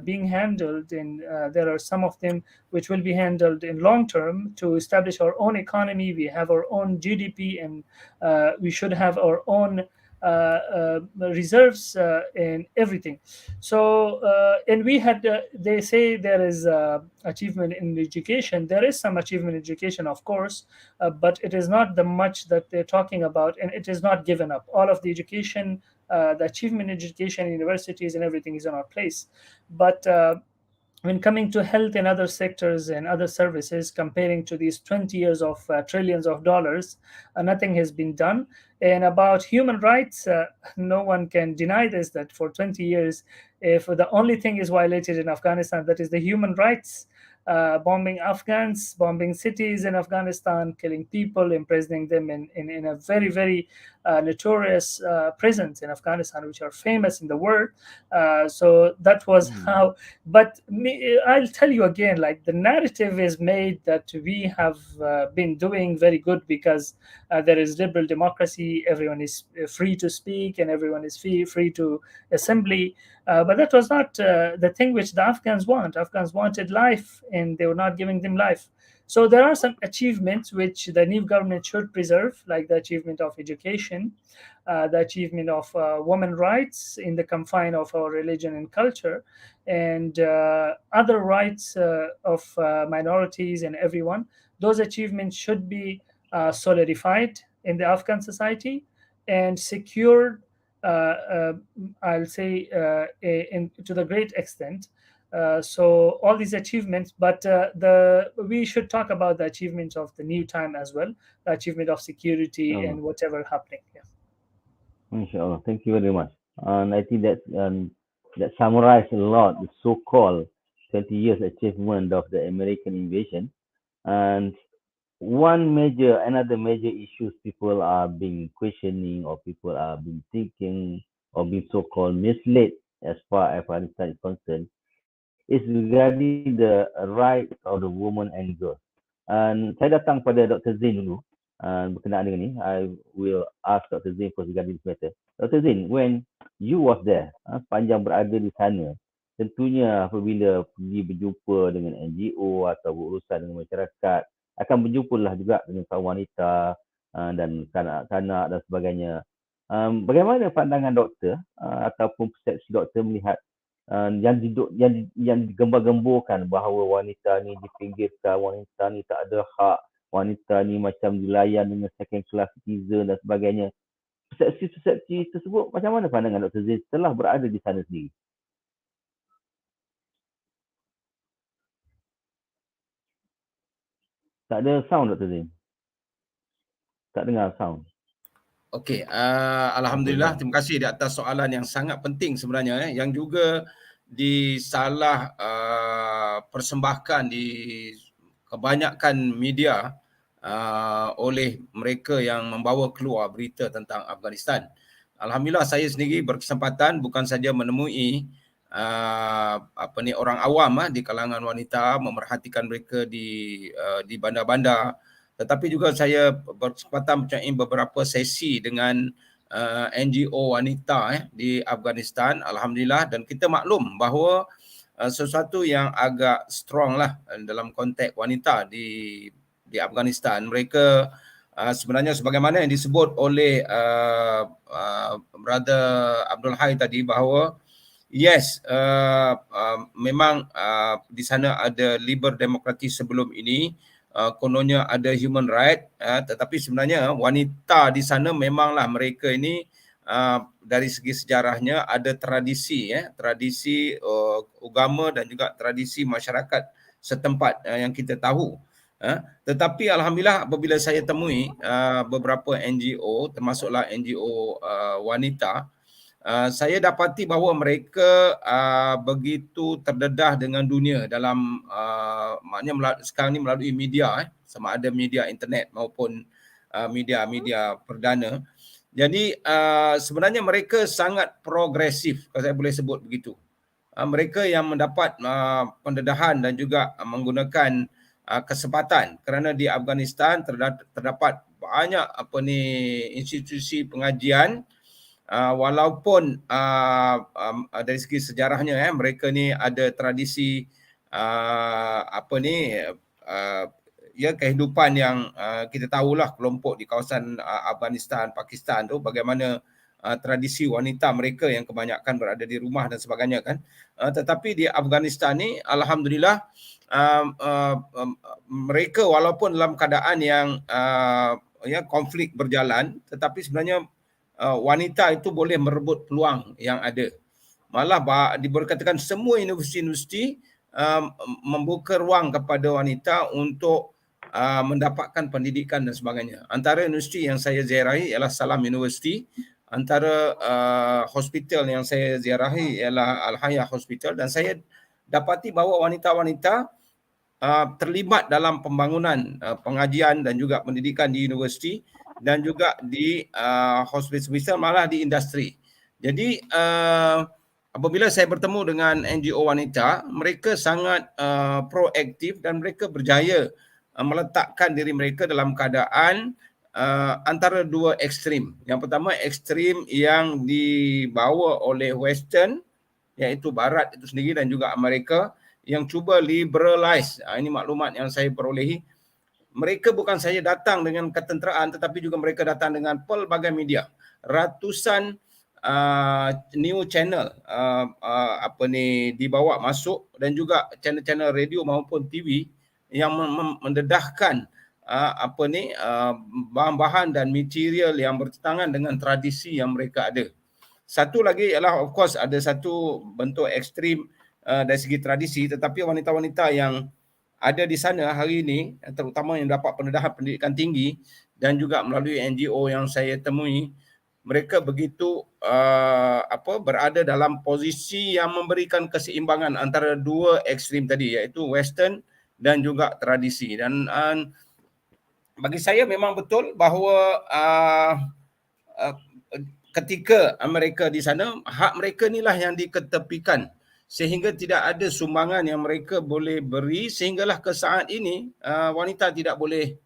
being handled, and there are some of them which will be handled in long term to establish our own economy. We have our own GDP, and we should have our own reserves and everything. So, and we had, they say there is achievement in education. There is some achievement in education, of course, but it is not the much that they're talking about, and it is not given up. All of the education the achievement in education, universities, and everything is on our place. But when coming to health and other sectors and other services, comparing to these 20 years of trillions of dollars, nothing has been done. And about human rights, no one can deny this, that for 20 years, if the only thing is violated in Afghanistan, that is the human rights, bombing Afghans, bombing cities in Afghanistan, killing people, imprisoning them in a very, very notorious prisons in Afghanistan, which are famous in the world. So that was how. But I'll tell you again, like the narrative is made that we have been doing very good because there is liberal democracy, everyone is free to speak, and everyone is free to assembly. But that was not the thing which the Afghans want. Afghans wanted life, and they were not giving them life. So there are some achievements which the new government should preserve, like the achievement of education, the achievement of women rights in the confine of our religion and culture, and other rights of minorities and everyone. Those achievements should be solidified in the Afghan society and secured, I'll say, to the great extent. So all these achievements, but we should talk about the achievements of the new time as well, the achievement of security and whatever happening. Yeah. Inshallah, thank you very much. And I think that summarized a lot the so-called 20 years achievement of the American invasion. And another major issues people are being questioning, or people are being thinking, or being so-called misled as far as Afghanistan is concerned, is regarding the rights of the woman and girls. And saya datang pada Dr. Zain dulu, berkenaan dengan ni. I will ask Dr. Zain first regarding this matter. Dr. Zain, when you was there, sepanjang berada di sana, tentunya apabila pergi berjumpa dengan NGO atau berurusan dengan masyarakat, akan berjumpalah juga dengan kaum wanita dan kanak-kanak dan sebagainya. Bagaimana pandangan doktor ataupun persepsi doktor melihat yang digembar-gemburkan bahawa wanita ni dipinggirkan, wanita ni tak ada hak, wanita ni macam dilayan dengan second class citizen dan sebagainya. Persepsi tersebut, macam mana pandangan Dr. Zain setelah berada di sana sendiri? Tak ada sound, Dr. Zain. Tak dengar sound. Okey, alhamdulillah, terima kasih di atas soalan yang sangat penting sebenarnya, yang juga disalah persembahkan di kebanyakan media oleh mereka yang membawa keluar berita tentang Afghanistan. Alhamdulillah, saya sendiri berkesempatan bukan saja menemui orang awam di kalangan wanita, memerhatikan mereka di bandar-bandar, tetapi juga saya berkesempatan mempunyai beberapa sesi dengan NGO wanita di Afghanistan. Alhamdulillah, dan kita maklum bahawa sesuatu yang agak strong lah dalam konteks wanita di Afghanistan. Mereka sebenarnya sebagaimana yang disebut oleh Brother Abdul Hai tadi, bahawa yes, memang di sana ada liber demokrasi sebelum ini, kononnya ada human right, tetapi sebenarnya wanita di sana memanglah mereka ini dari segi sejarahnya ada tradisi agama dan juga tradisi masyarakat setempat yang kita tahu. Tetapi alhamdulillah, apabila saya temui beberapa NGO, termasuklah NGO wanita, saya dapati bahawa mereka begitu terdedah dengan dunia dalam maknanya sekarang ni melalui media, sama ada media internet maupun media perdana. Jadi sebenarnya mereka sangat progresif, kalau saya boleh sebut begitu. Mereka yang mendapat pendedahan dan juga menggunakan kesempatan, kerana di Afghanistan terdapat banyak institusi pengajian. Walaupun dari segi sejarahnya mereka ni ada tradisi kehidupan yang kita tahulah, kelompok di kawasan Afghanistan, Pakistan tu bagaimana tradisi wanita mereka yang kebanyakan berada di rumah dan sebagainya kan. Tetapi di Afghanistan ni alhamdulillah mereka walaupun dalam keadaan yang konflik berjalan, tetapi sebenarnya wanita itu boleh merebut peluang yang ada. Malah diberkatakan semua universiti-universiti membuka ruang kepada wanita untuk mendapatkan pendidikan dan sebagainya. Antara universiti yang saya ziarahi ialah Salam University. Antara hospital yang saya ziarahi ialah Al-Hayah Hospital, dan saya dapati bahawa wanita-wanita terlibat dalam pembangunan pengajian dan juga pendidikan di universiti dan juga di hospital, malah di industri. Jadi apabila saya bertemu dengan NGO wanita, mereka sangat proaktif dan mereka berjaya meletakkan diri mereka dalam keadaan antara dua ekstrim. Yang pertama, ekstrim yang dibawa oleh Western, iaitu Barat itu sendiri dan juga Amerika, yang cuba liberalize. Ini maklumat yang saya perolehi. Mereka bukan saja datang dengan ketenteraan, tetapi juga mereka datang dengan pelbagai media. Ratusan new channel dibawa masuk, dan juga channel-channel radio maupun TV yang mendedahkan bahan-bahan dan material yang bertentangan dengan tradisi yang mereka ada. Satu lagi ialah, of course, ada satu bentuk ekstrim dari segi tradisi, tetapi wanita-wanita yang ada di sana hari ini, terutama yang dapat pendedahan pendidikan tinggi dan juga melalui NGO yang saya temui, mereka begitu berada dalam posisi yang memberikan keseimbangan antara dua ekstrim tadi, iaitu Western dan juga tradisi. Dan bagi saya memang betul bahawa ketika Amerika di sana, hak mereka inilah yang diketepikan sehingga tidak ada sumbangan yang mereka boleh beri, sehinggalah ke saat ini wanita tidak boleh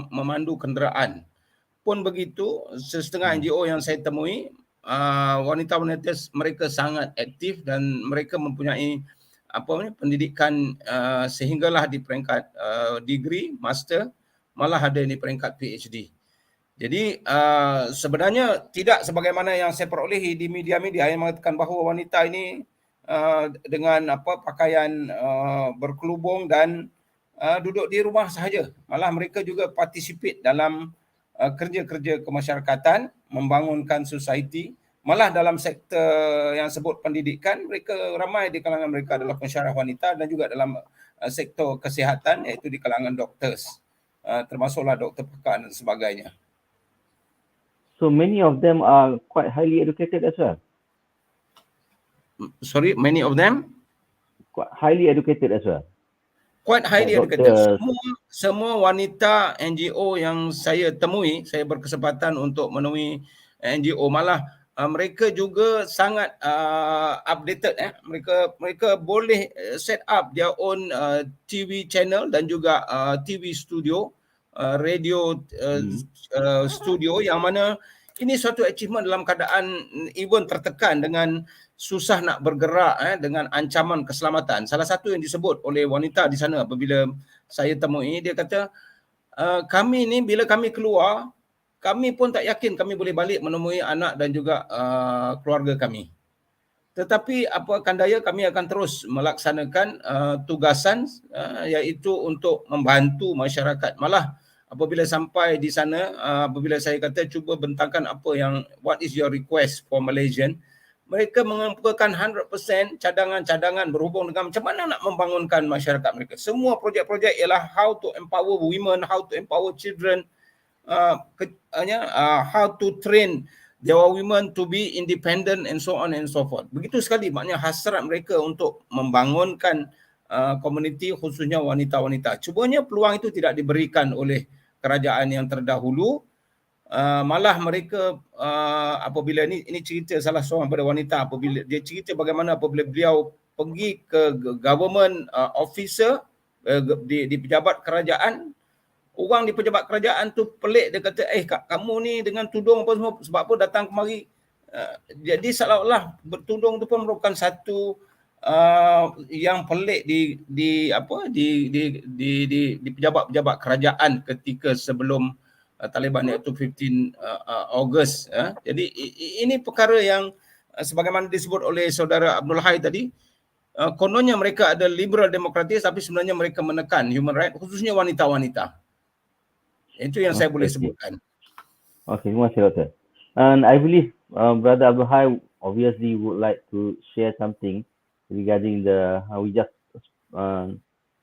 memandu kenderaan. Pun begitu, setengah NGO yang saya temui, wanita-wanita mereka sangat aktif dan mereka mempunyai pendidikan sehinggalah di peringkat degree, master, malah ada di peringkat PhD. Jadi sebenarnya tidak sebagaimana yang saya perolehi di media-media yang mengatakan bahawa wanita ini dengan pakaian berkelubung dan duduk di rumah sahaja. Malah mereka juga participate dalam kerja-kerja kemasyarakatan, membangunkan society. Malah dalam sektor yang sebut pendidikan, mereka ramai di kalangan mereka adalah pensyarah wanita, dan juga dalam sektor kesihatan, iaitu di kalangan doctors, termasuklah doktor pakar dan sebagainya. So many of them are quite highly educated as well. Sorry, many of them? Quite highly educated as well. Quite highly educated. Semua wanita NGO yang saya temui, saya berkesempatan untuk menemui NGO, malah mereka juga sangat updated. Mereka boleh set up their own TV channel dan juga TV studio, radio studio, yang mana ini suatu achievement dalam keadaan even tertekan dengan susah nak bergerak dengan ancaman keselamatan. Salah satu yang disebut oleh wanita di sana apabila saya temui, dia kata, kami ni bila kami keluar, kami pun tak yakin kami boleh balik menemui anak dan juga keluarga kami. Tetapi apakan daya, kami akan terus melaksanakan tugasan iaitu untuk membantu masyarakat. Malah apabila sampai di sana, apabila saya kata cuba bentangkan apa yang, what is your request for Malaysian, mereka mengemukakan 100% cadangan-cadangan berhubung dengan macam mana nak membangunkan masyarakat mereka. Semua projek-projek ialah how to empower women, how to empower children, how to train their women to be independent and so on and so forth. Begitu sekali maknanya hasrat mereka untuk membangunkan komuniti, khususnya wanita-wanita. Cubanya peluang itu tidak diberikan oleh kerajaan yang terdahulu. Malah mereka apabila ini cerita salah seorang pada wanita, apabila dia cerita bagaimana apabila beliau pergi ke government officer di pejabat kerajaan, orang di pejabat kerajaan tu pelik, dia kata, kamu ni dengan tudung apa semua, sebab apa datang kemari? Jadi seolah-olah bertudung tu pun merupakan satu yang pelik di pejabat-pejabat kerajaan ketika sebelum Taliban, iaitu 15 Ogos. Jadi ini perkara yang sebagaimana disebut oleh saudara Abdul Hai tadi, kononnya mereka ada liberal demokratis, tapi sebenarnya mereka menekan human right, khususnya wanita-wanita. Itu yang saya boleh sebutkan. Okey, terima kasih Doktor. And I believe Brother Abdul obviously would like to share something regarding the how we just um,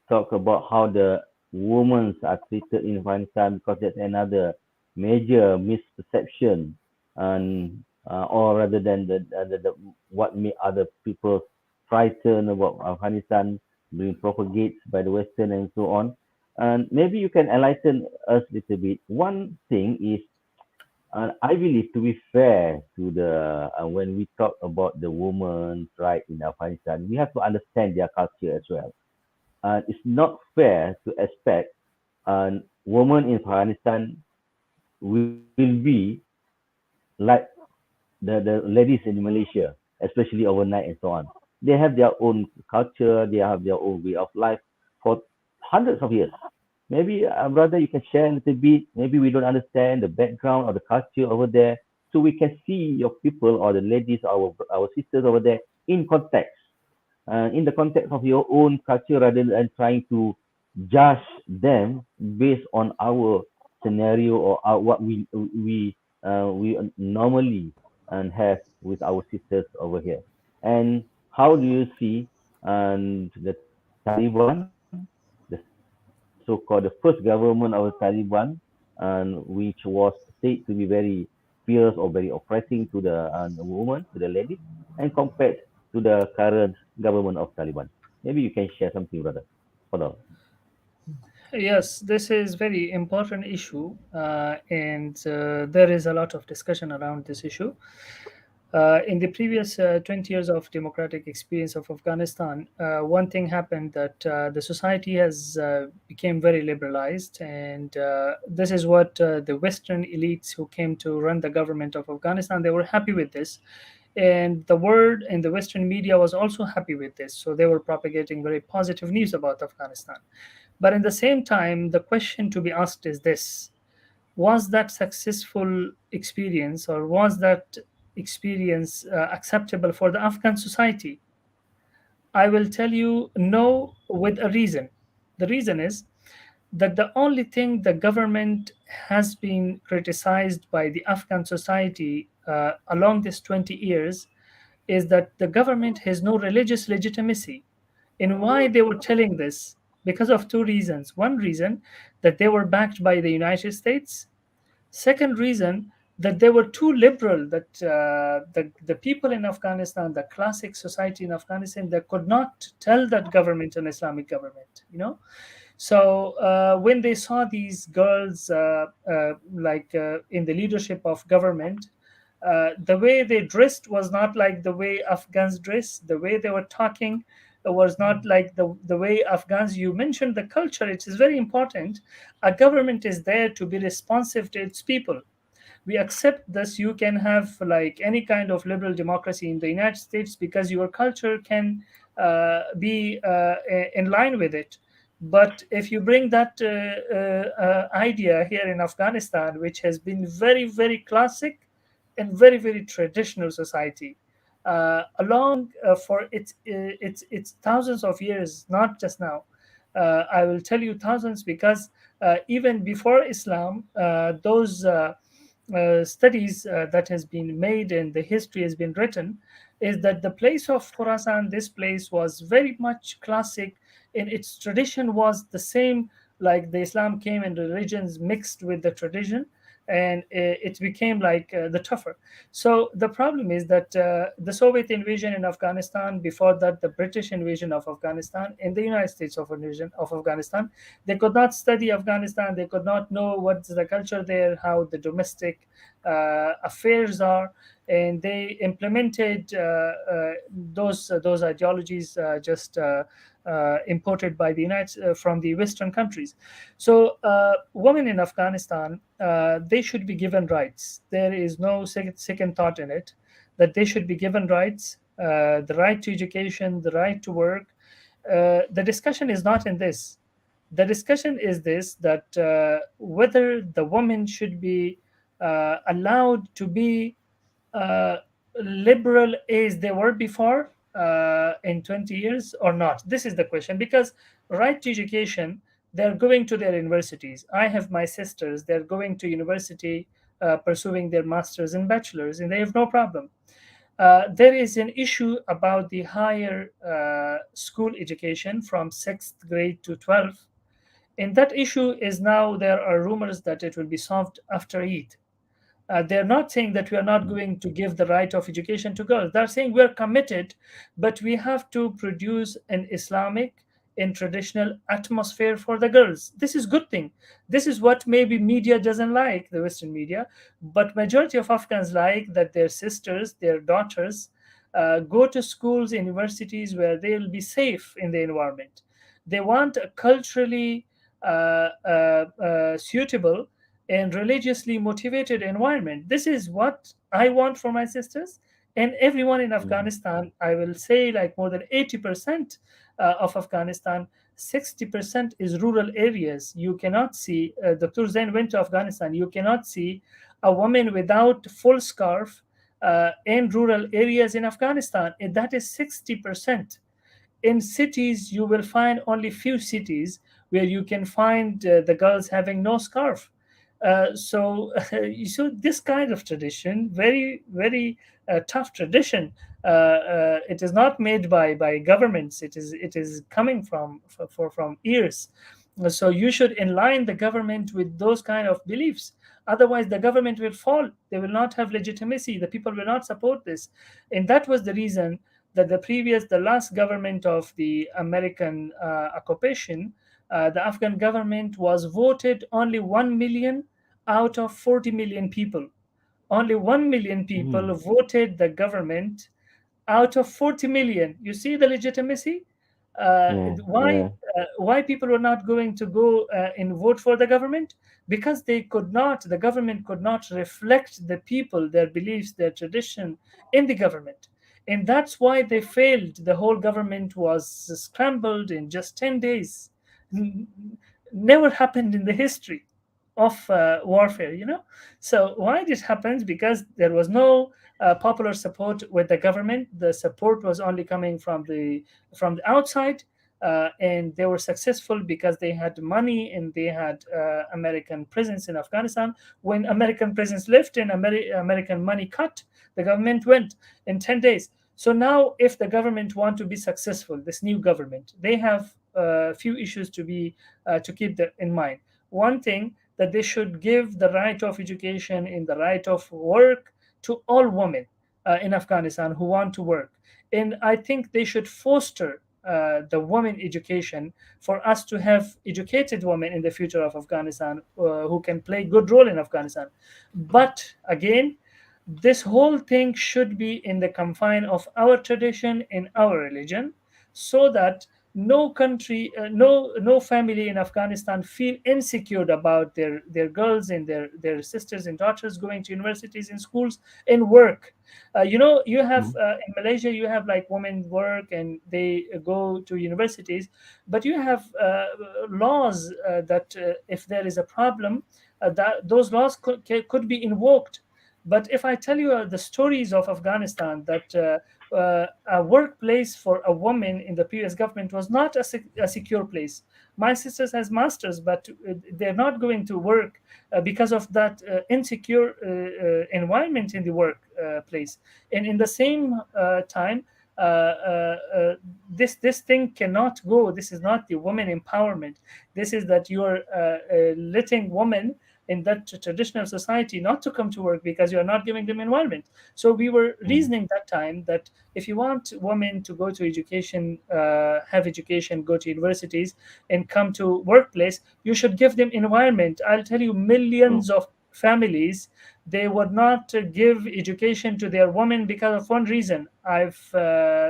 talk about how the women are treated in Afghanistan, because that's another major misperception, and or rather than the what make other people frightened about Afghanistan being propagated by the Western and so on. And maybe you can enlighten us a little bit. One thing is, I believe, to be fair to the when we talk about the women's right in Afghanistan, we have to understand their culture as well. It's not fair to expect women in Afghanistan will be like the ladies in Malaysia, especially overnight and so on. They have their own culture, they have their own way of life for hundreds of years. Maybe, brother, you can share a little bit. Maybe we don't understand the background or the culture over there, so we can see your people or the ladies, our sisters over there in context, in the context of your own culture, rather than trying to judge them based on our scenario or what we normally and have with our sisters over here. And how do you see the Taliban, the so-called the first government of the Taliban, and which was said to be very fierce or very oppressing to the woman, to the ladies, and compared to the current government of Taliban? Maybe you can share something, brother. Hold on. Yes, this is very important issue, and there is a lot of discussion around this issue. In the previous 20 years of democratic experience of Afghanistan, one thing happened that the society has became very liberalized, and this is what the Western elites who came to run the government of Afghanistan, they were happy with this, and the world and the Western media was also happy with this, so they were propagating very positive news about Afghanistan. But in the same time, the question to be asked is this: was that successful experience, or was that experience acceptable for the Afghan society? I will tell you no, with a reason. The reason is that the only thing the government has been criticized by the Afghan society along these 20 years is that the government has no religious legitimacy. And why they were telling this? Because of two reasons. One reason, that they were backed by the United States. Second reason, that they were too liberal, that the people in Afghanistan, the classic society in Afghanistan, they could not tell that government an Islamic government, So when they saw these girls in the leadership of government, the way they dressed was not like the way Afghans dress. The way they were talking was not like the way Afghans. You mentioned the culture. It is very important. A government is there to be responsive to its people. We accept this. You can have like any kind of liberal democracy in the United States because your culture can be in line with it. But if you bring that idea here in Afghanistan, which has been very, very classic and very, very traditional society, along for its thousands of years, not just now. I will tell you thousands because even before Islam, those studies that has been made and the history has been written is that the place of Khorasan, this place was very much classic, and its tradition was the same, like the Islam came and the religions mixed with the tradition, and it became like the tougher. So the problem is that the Soviet invasion in Afghanistan, before that the British invasion of Afghanistan, and the United States of invasion of Afghanistan, they could not study Afghanistan. They could not know what's the culture there, how the domestic affairs are, and they implemented those ideologies imported by the United from the Western countries. So women in Afghanistan, they should be given rights. There is no second thought in it, that they should be given rights, the right to education, the right to work. The discussion is not in this. The discussion is this, that whether the women should be allowed to be liberal as they were before in 20 years or not. This is the question, because right to education, they're going to their universities. I have my sisters, they're going to university pursuing their masters and bachelors, and they have no problem. There is an issue about the higher school education from 6th grade to 12th. And that issue is now, there are rumors that it will be solved after Eid. They're not saying that we are not going to give the right of education to girls. They're saying we're committed, but we have to produce an Islamic and traditional atmosphere for the girls. This is good thing. This is what maybe media doesn't like, the Western media, but majority of Afghans like that their sisters, their daughters, go to schools, universities where they'll be safe in the environment. They want a culturally suitable and religiously motivated environment. This is what I want for my sisters and everyone in Afghanistan. I will say like more than 80% of Afghanistan, 60% is rural areas. You cannot see, Dr. Zain went to Afghanistan, you cannot see a woman without full scarf in rural areas in Afghanistan. And that is 60%. In cities, you will find only few cities where you can find the girls having no scarf. So this kind of tradition, very, very tough tradition. It is not made by governments. It is coming from years. So you should align the government with those kind of beliefs. Otherwise, the government will fall. They will not have legitimacy. The people will not support this. And that was the reason that the last government of the American occupation, the Afghan government was voted only 1 million out of 40 million people. Only 1 million people voted the government out of 40 million. You see the legitimacy? Why people were not going to go and vote for the government? Because the government could not reflect the people, their beliefs, their tradition in the government. And that's why they failed. The whole government was scrambled in just 10 days. Never happened in the history of warfare, So why this happens? Because there was no popular support with the government. The support was only coming from the outside, and they were successful because they had money and they had American presence in Afghanistan. When American presence left and American money cut, the government went in 10 days. So now, if the government want to be successful, this new government, they have a few issues to keep in mind. One thing, that they should give the right of education and the right of work to all women in Afghanistan who want to work. And I think they should foster the women education for us to have educated women in the future of Afghanistan who can play good role in Afghanistan. But again, this whole thing should be in the confine of our tradition and our religion, so that no country, no family in Afghanistan feel insecure about their girls and their sisters and daughters going to universities and schools and work. You have in Malaysia, you have like women work and they go to universities, but you have laws that if there is a problem, that those laws could be invoked. But if I tell you the stories of Afghanistan, that a workplace for a woman in the previous government was not a secure place. My sisters has masters, but they're not going to work because of that insecure environment in the workplace. And in the same time, this thing cannot go. This is not the woman empowerment. This is that you are letting women in that traditional society not to come to work because you are not giving them environment. So we were reasoning that time that if you want women to go to education, have education, go to universities and come to workplace, you should give them environment. I'll tell you, millions of families, they would not give education to their women because of one reason. I've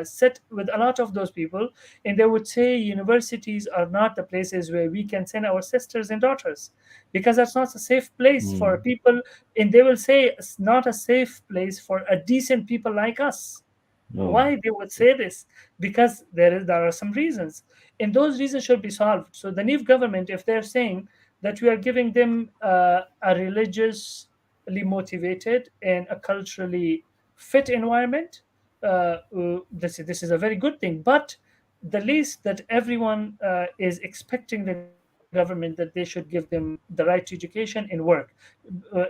sat with a lot of those people, and they would say universities are not the places where we can send our sisters and daughters, because that's not a safe place for people. And they will say it's not a safe place for a decent people like us. Why they would say this? Because there are some reasons, and those reasons should be solved. So the new government, if they're saying that we are giving them a religiously motivated and a culturally fit environment, this is a very good thing. But the least that everyone is expecting the government that they should give them the right to education and work.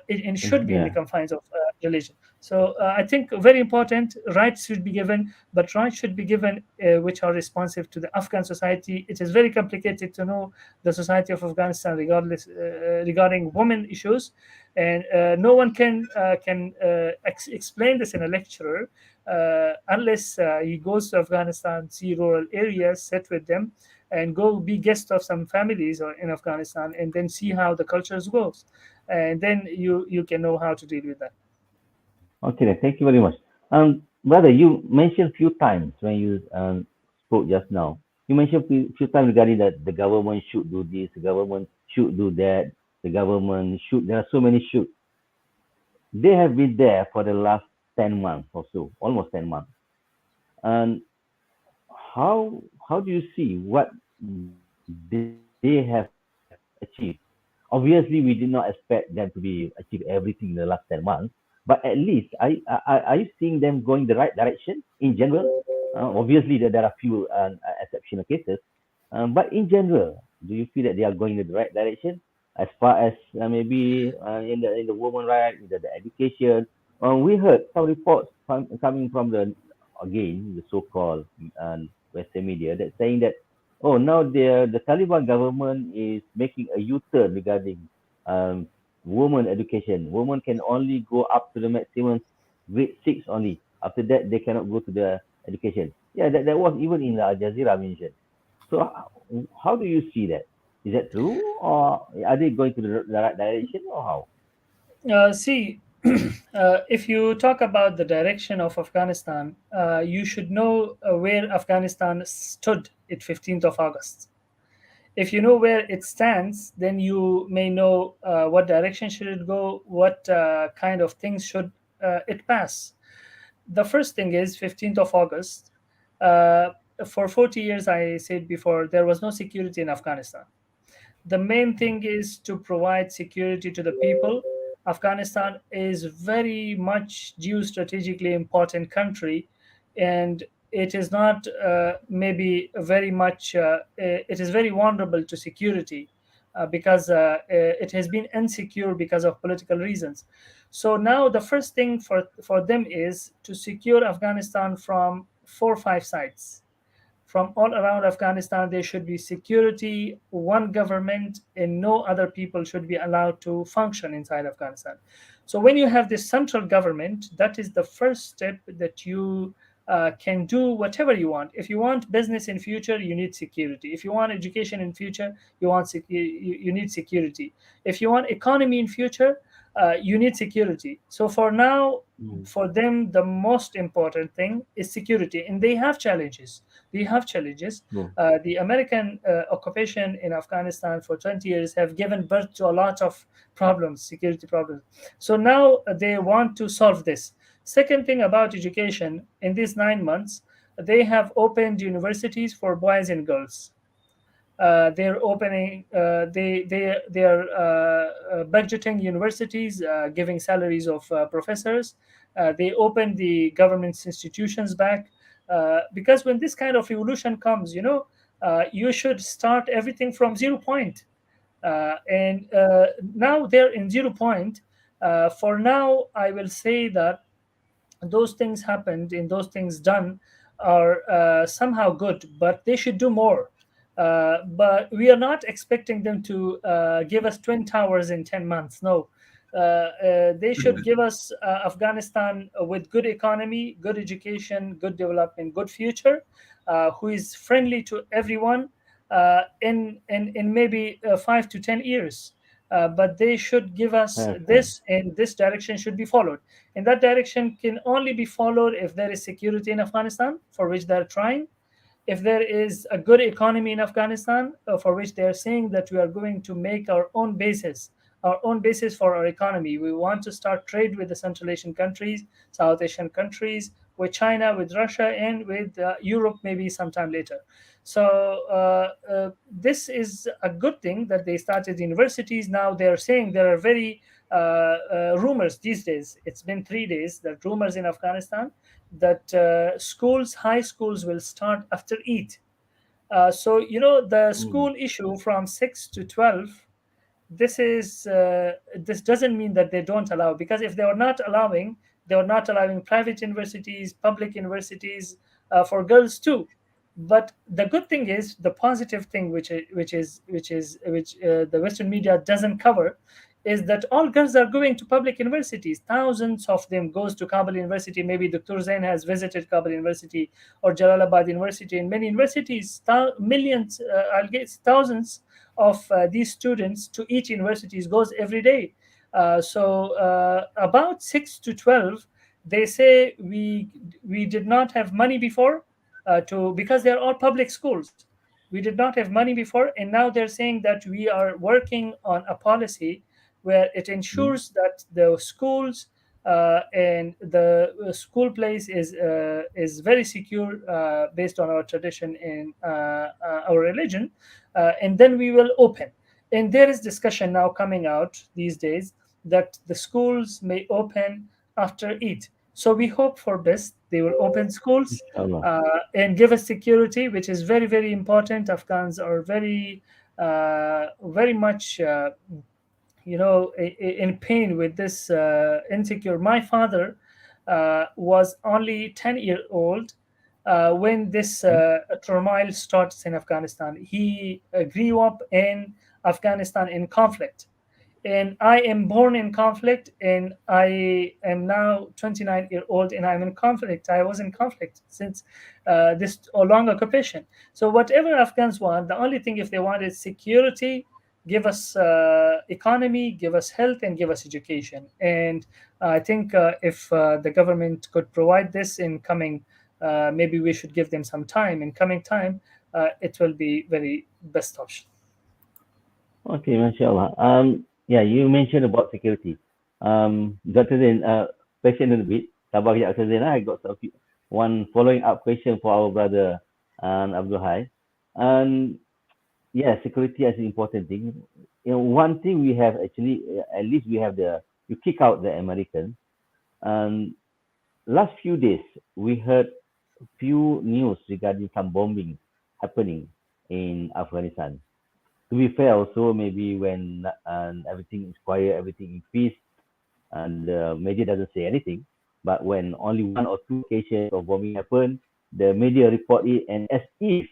It should be in the confines of religion. So I think very important, rights should be given, but rights should be given which are responsive to the Afghan society. It is very complicated to know the society of Afghanistan regarding women issues, and no one can explain this in a lecturer unless he goes to Afghanistan, see rural areas, sit with them, and go be guest of some families in Afghanistan, and then see how the cultures goes, and then you can know how to deal with that. Okay, then, thank you very much. Brother, you mentioned a few times when you spoke just now. You mentioned a few times regarding that the government should do this, the government should do that, the government should. There are so many should. They have been there for the last 10 months or so, almost 10 months. And how do you see what they have achieved? Obviously, we did not expect them to be achieve everything in the last 10 months, but at least are you seeing them going the right direction in general? Obviously, there are few exceptional cases, but in general, do you feel that they are going in the right direction as far as maybe in the women rights, in the education? We heard some reports coming from the so-called Western media that saying that now the Taliban government is making a U-turn regarding women education. Women can only go up to the maximum grade 6 only. After that, they cannot go to the education. Yeah, that was even in the Al Jazeera mentioned. So how do you see that? Is that true, or are they going to the right direction, or how? See, if you talk about the direction of Afghanistan, you should know where Afghanistan stood at 15th of August. If you know where it stands, then you may know what direction should it go, what kind of things should it pass. The first thing is 15th of August. For 40 years, I said before, there was no security in Afghanistan. The main thing is to provide security to the people. Afghanistan is very much geostrategically important country, and it is not maybe very much, it is very vulnerable to security because it has been insecure because of political reasons. So now the first thing for them is to secure Afghanistan from 4 or 5 sides. From all around Afghanistan, there should be security, one government, and no other people should be allowed to function inside Afghanistan. So when you have this central government, that is the first step that you can do whatever you want. If you want business in future, you need security. If you want education in future, you need security. If you want economy in future, you need security. So for now, for them, the most important thing is security, and they have challenges. The American occupation in Afghanistan for 20 years have given birth to a lot of problems, security problems. So now they want to solve this. Second thing about education, in these 9 months, they have opened universities for boys and girls. They're opening, they are budgeting universities, giving salaries of professors. They open the government's institutions back, because when this kind of revolution comes, you should start everything from 0 point. And now they're in 0 point. For now, I will say that those things happened and those things done are somehow good, but they should do more. But we are not expecting them to give us Twin Towers in 10 months. No. They should give us Afghanistan with good economy, good education, good development, good future, who is friendly to everyone in maybe 5 to 10 years. But they should give us this, and this direction should be followed. And that direction can only be followed if there is security in Afghanistan, for which they're trying. If there is a good economy in Afghanistan, for which they're saying that we are going to make our own basis for our economy. We want to start trade with the Central Asian countries, South Asian countries, with China, with Russia, and with Europe maybe sometime later. So this is a good thing that they started universities. Now they're saying there are very rumors these days. It's been 3 days that rumors in Afghanistan that high schools will start after Eid. So the school issue from 6 to 12, this doesn't mean that they don't allow, because if they were not allowing private universities, public universities, for girls too. But the good thing is, the positive thing, which the Western media doesn't cover, is that all girls are going to public universities. Thousands of them goes to Kabul University. Maybe Dr. Zain has visited Kabul University or Jalalabad University. In many universities, millions, I'll guess thousands of these students to each universities goes every day. So about 6 to 12, they say we did not have money before, because they're all public schools. We did not have money before, and now they're saying that we are working on a policy where it ensures that the schools and the school place is very secure, based on our tradition and our religion, and then we will open. And there is discussion now coming out these days that the schools may open after Eid. So we hope for best. They will open schools and give us security, which is very, very important. Afghans are very, very much, in pain with this insecure. My father was only 10-year-old when this turmoil starts in Afghanistan. He grew up in Afghanistan in conflict. And I am born in conflict, and I am now 29-year-old, and I'm in conflict. I was in conflict since this long occupation. So whatever Afghans want, the only thing if they want is security, give us economy, give us health, and give us education. And I think if the government could provide this in coming, maybe we should give them some time. In coming time, it will be very best option. Okay, mashallah. Yeah, you mentioned about security. Dr. Zain, question a little bit. Sabar kejap, Dr. Zain. I got one following up question for our brother Abdul Hai. Yeah, security is an important thing. One thing we have actually, at least we have you kick out the Americans. Last few days, we heard few news regarding some bombing happening in Afghanistan. To be fair, also maybe when everything is quiet, everything in peace, and the media doesn't say anything, but when only one or two cases of bombing happen, the media report it, and as if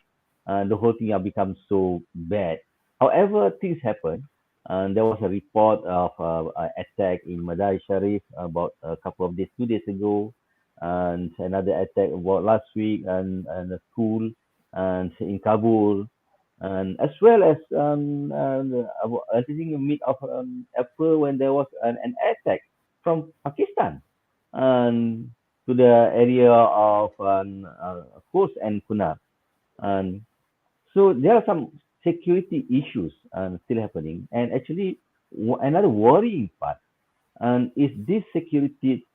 the whole thing has become so bad. However, things happen. There was a report of an attack in Madari Sharif about a couple of days, 2 days ago, and another attack about last week, and a school and in Kabul. And as well as I think in mid of April, when there was an attack from Pakistan to the area of Khost and Kunar. And so there are some security issues still happening. And actually, another worrying part is this security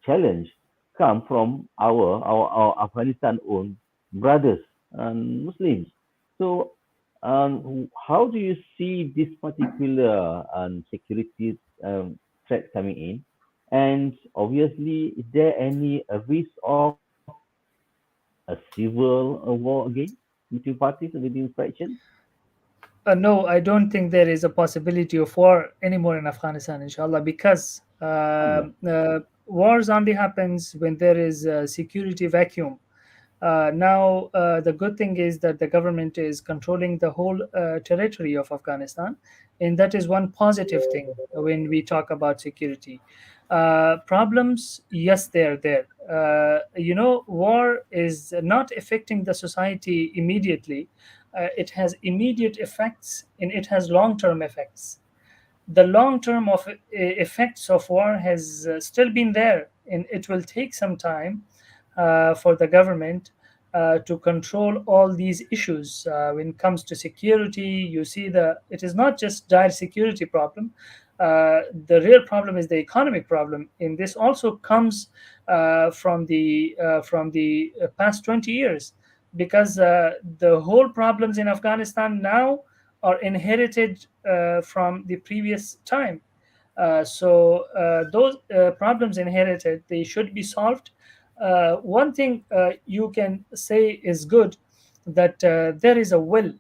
challenge come from our Afghanistan own brothers and Muslims. So, how do you see this particular security threat coming in? And obviously, is there any risk of a civil war again between parties and within fractions? No, I don't think there is a possibility of war anymore in Afghanistan, inshallah, because wars only happens when there is a security vacuum. Now, the good thing is that the government is controlling the whole territory of Afghanistan, and that is one positive thing when we talk about security. Problems, yes, they're there. War is not affecting the society immediately. It has immediate effects, and it has long-term effects. The long-term effects of war has still been there, and it will take some time for the government to control all these issues. When it comes to security, you see it is not just dire security problem. The real problem is the economic problem, and this also comes from the past 20 years, because the whole problems in Afghanistan now are inherited from the previous time. So those problems inherited, they should be solved. One thing you can say is good that there is a will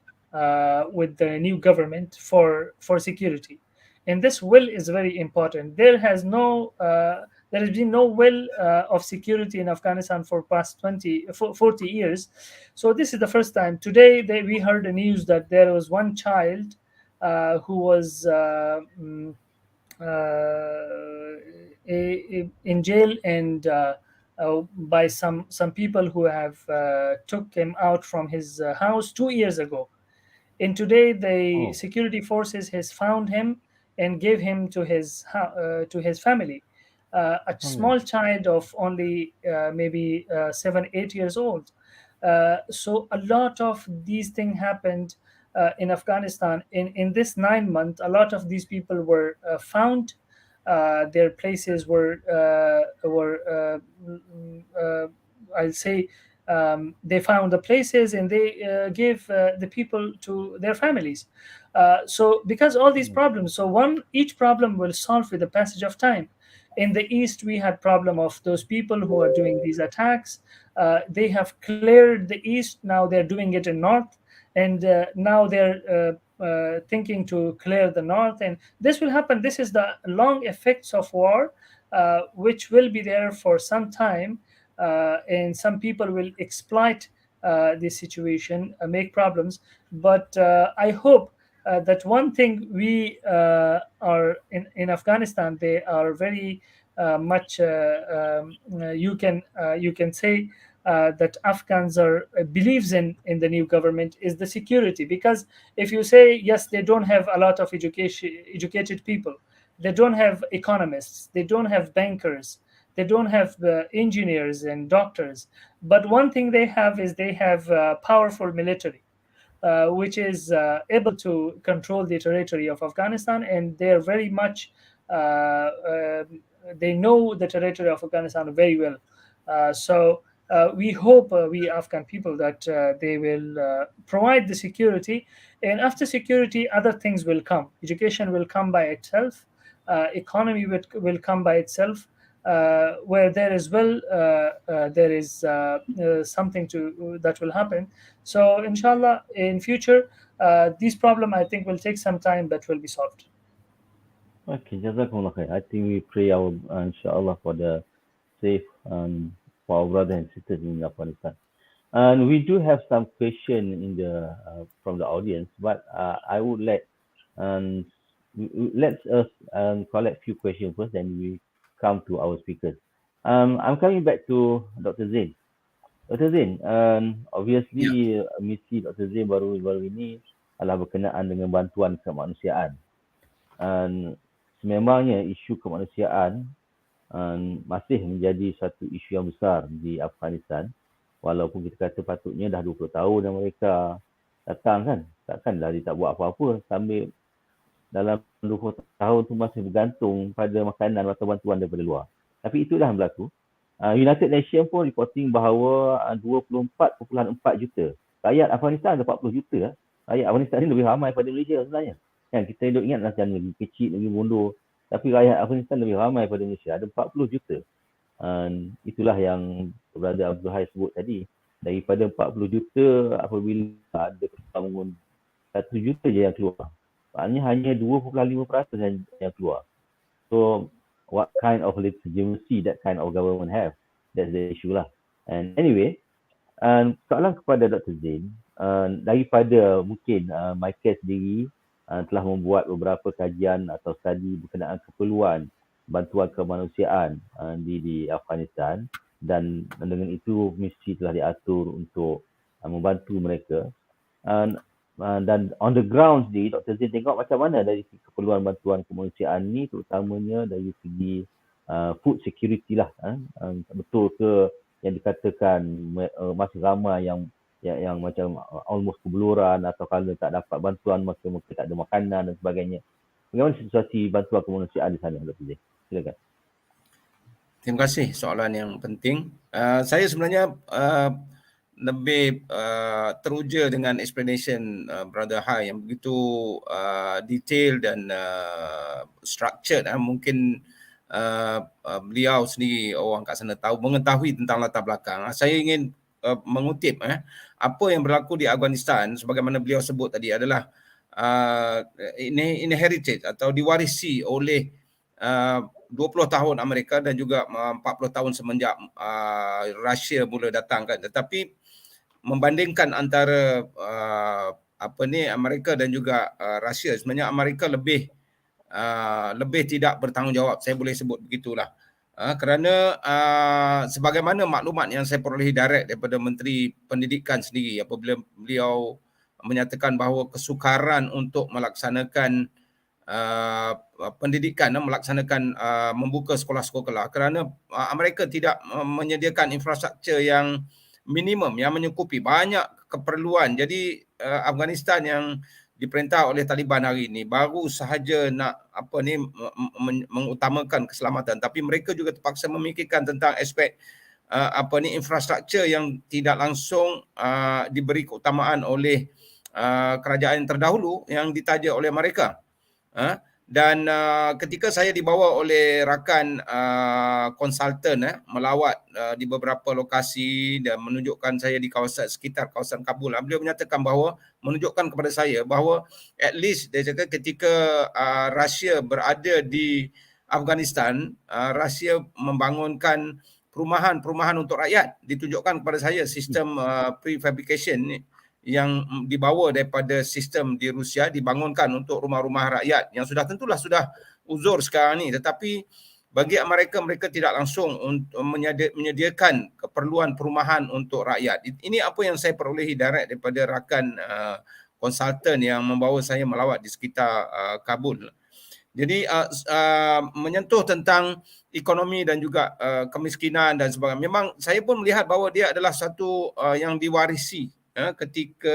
with the new government for security, and this will is very important. There has been no will of security in Afghanistan for past 40 years. So this is the first time. Today we heard the news that there was one child who was in jail, and by some people who have took him out from his house 2 years ago. And today the security forces has found him and gave him to his family. A small child of only maybe 7-8 years old. So a lot of these things happened in Afghanistan. In this 9 months, a lot of these people were found. Their places were I'll say they found the places, and they gave the people to their families. So because all these problems, so each problem will solve with the passage of time. In the east, we had problem of those people who are doing these attacks. They have cleared the east. Now they're doing it in north, and now they're thinking to clear the north. And this will happen. This is the long effects of war, which will be there for some time, and some people will exploit this situation, make problems. But I hope that one thing we are in Afghanistan, they are very much. You can say that Afghans are believes in the new government is the security. Because if you say yes, they don't have a lot of educated people, they don't have economists, they don't have bankers, they don't have engineers and doctors. But one thing they have is they have powerful military, which is able to control the territory of Afghanistan, and they are very much they know the territory of Afghanistan very well. So we hope, we Afghan people, that they will provide the security, and after security, other things will come. Education will come by itself. Economy will come by itself. Where there is will, there is something that will happen. So inshallah, in future, this problem, I think, will take some time, but will be solved. Okay, Jazakumullah khair. I think we pray our inshallah for the safe for our brothers and sisters in Afghanistan. And we do have some question in the from the audience, but I would let's us collect few questions first, then we come to our speakers. I'm coming back to Dr. Zain. Dr. Zain, obviously misi Dr. Zain baru ini adalah berkenaan dengan bantuan kemanusiaan. Sememangnya isu kemanusiaan masih menjadi satu isu yang besar di Afghanistan, walaupun kita kata patutnya dah 20 tahun dan mereka datang kan, takkanlah dia tak buat apa-apa sambil dalam 20 tahun tu masih bergantung pada makanan atau bantuan daripada luar. Tapi itu dah berlaku. United Nations pun reporting bahawa 24.4 juta. Rakyat Afghanistan ada 40 juta. Rakyat Afghanistan ni lebih ramai pada Malaysia sebenarnya. Kan kita hidup ingatlah macam negeri kecil, negeri mundur. Tapi rakyat Afghanistan lebih ramai pada Malaysia. Ada 40 juta. Itulah yang Brother Abdul Hai sebut tadi. Daripada 40 juta, apabila ada bangun 1 juta je yang keluar. Maknanya hanya 2.5% yang keluar. So, what kind of legitimacy that kind of government have? That's the issue lah. And anyway, soalan kepada Dr. Zain, daripada mungkin Michael sendiri telah membuat beberapa kajian atau studi berkenaan keperluan bantuan kemanusiaan di Afghanistan, dan dengan itu misi telah diatur untuk membantu mereka. Dan on the ground sendiri, Dr. Zain tengok macam mana dari keperluan bantuan kemanusiaan ni, terutamanya dari segi food security lah. Betul ke yang dikatakan masih ramai yang macam almost kebeluran, atau kalau tak dapat bantuan maka tak ada makanan dan sebagainya. Bagaimana situasi bantuan kemanusiaan di sana, Dr. Zain? Silakan. Terima kasih, soalan yang penting. Saya sebenarnya lebih teruja dengan explanation Brother Hai yang begitu detail dan structured. Mungkin beliau sendiri, orang kat sana mengetahui tentang latar belakang. Saya ingin mengutip apa yang berlaku di Afghanistan sebagaimana beliau sebut tadi adalah inherited atau diwarisi oleh 20 tahun Amerika dan juga 40 tahun semenjak Rusia mula datang kan. Tetapi membandingkan antara Amerika dan juga Rusia, sebenarnya Amerika lebih tidak bertanggungjawab, saya boleh sebut begitulah. Kerana sebagaimana maklumat yang saya perolehi direct daripada Menteri Pendidikan sendiri apabila beliau menyatakan bahawa kesukaran untuk melaksanakan pendidikan, melaksanakan membuka sekolah-sekolah kerana Amerika tidak menyediakan infrastruktur yang minimum, yang mencukupi banyak keperluan. Jadi Afghanistan yang diperintah oleh Taliban hari ini baru sahaja nak mengutamakan keselamatan, tapi mereka juga terpaksa memikirkan tentang aspek infrastruktur yang tidak langsung diberi keutamaan oleh kerajaan terdahulu yang ditaja oleh mereka. Dan ketika saya dibawa oleh rakan konsultan melawat di beberapa lokasi dan menunjukkan saya di kawasan sekitar kawasan Kabul, beliau menyatakan bahawa menunjukkan kepada saya bahawa at least dia cakap ketika Rusia berada di Afghanistan, Rusia membangunkan perumahan-perumahan untuk rakyat. Ditunjukkan kepada saya sistem prefabrication ni yang dibawa daripada sistem di Rusia dibangunkan untuk rumah-rumah rakyat yang sudah tentulah sudah uzur sekarang ni, tetapi bagi mereka tidak langsung untuk menyediakan keperluan perumahan untuk rakyat. Ini apa yang saya perolehi direct daripada rakan konsultan yang membawa saya melawat di sekitar Kabul. Jadi menyentuh tentang ekonomi dan juga kemiskinan dan sebagainya. Memang saya pun melihat bahawa dia adalah satu yang diwarisi ketika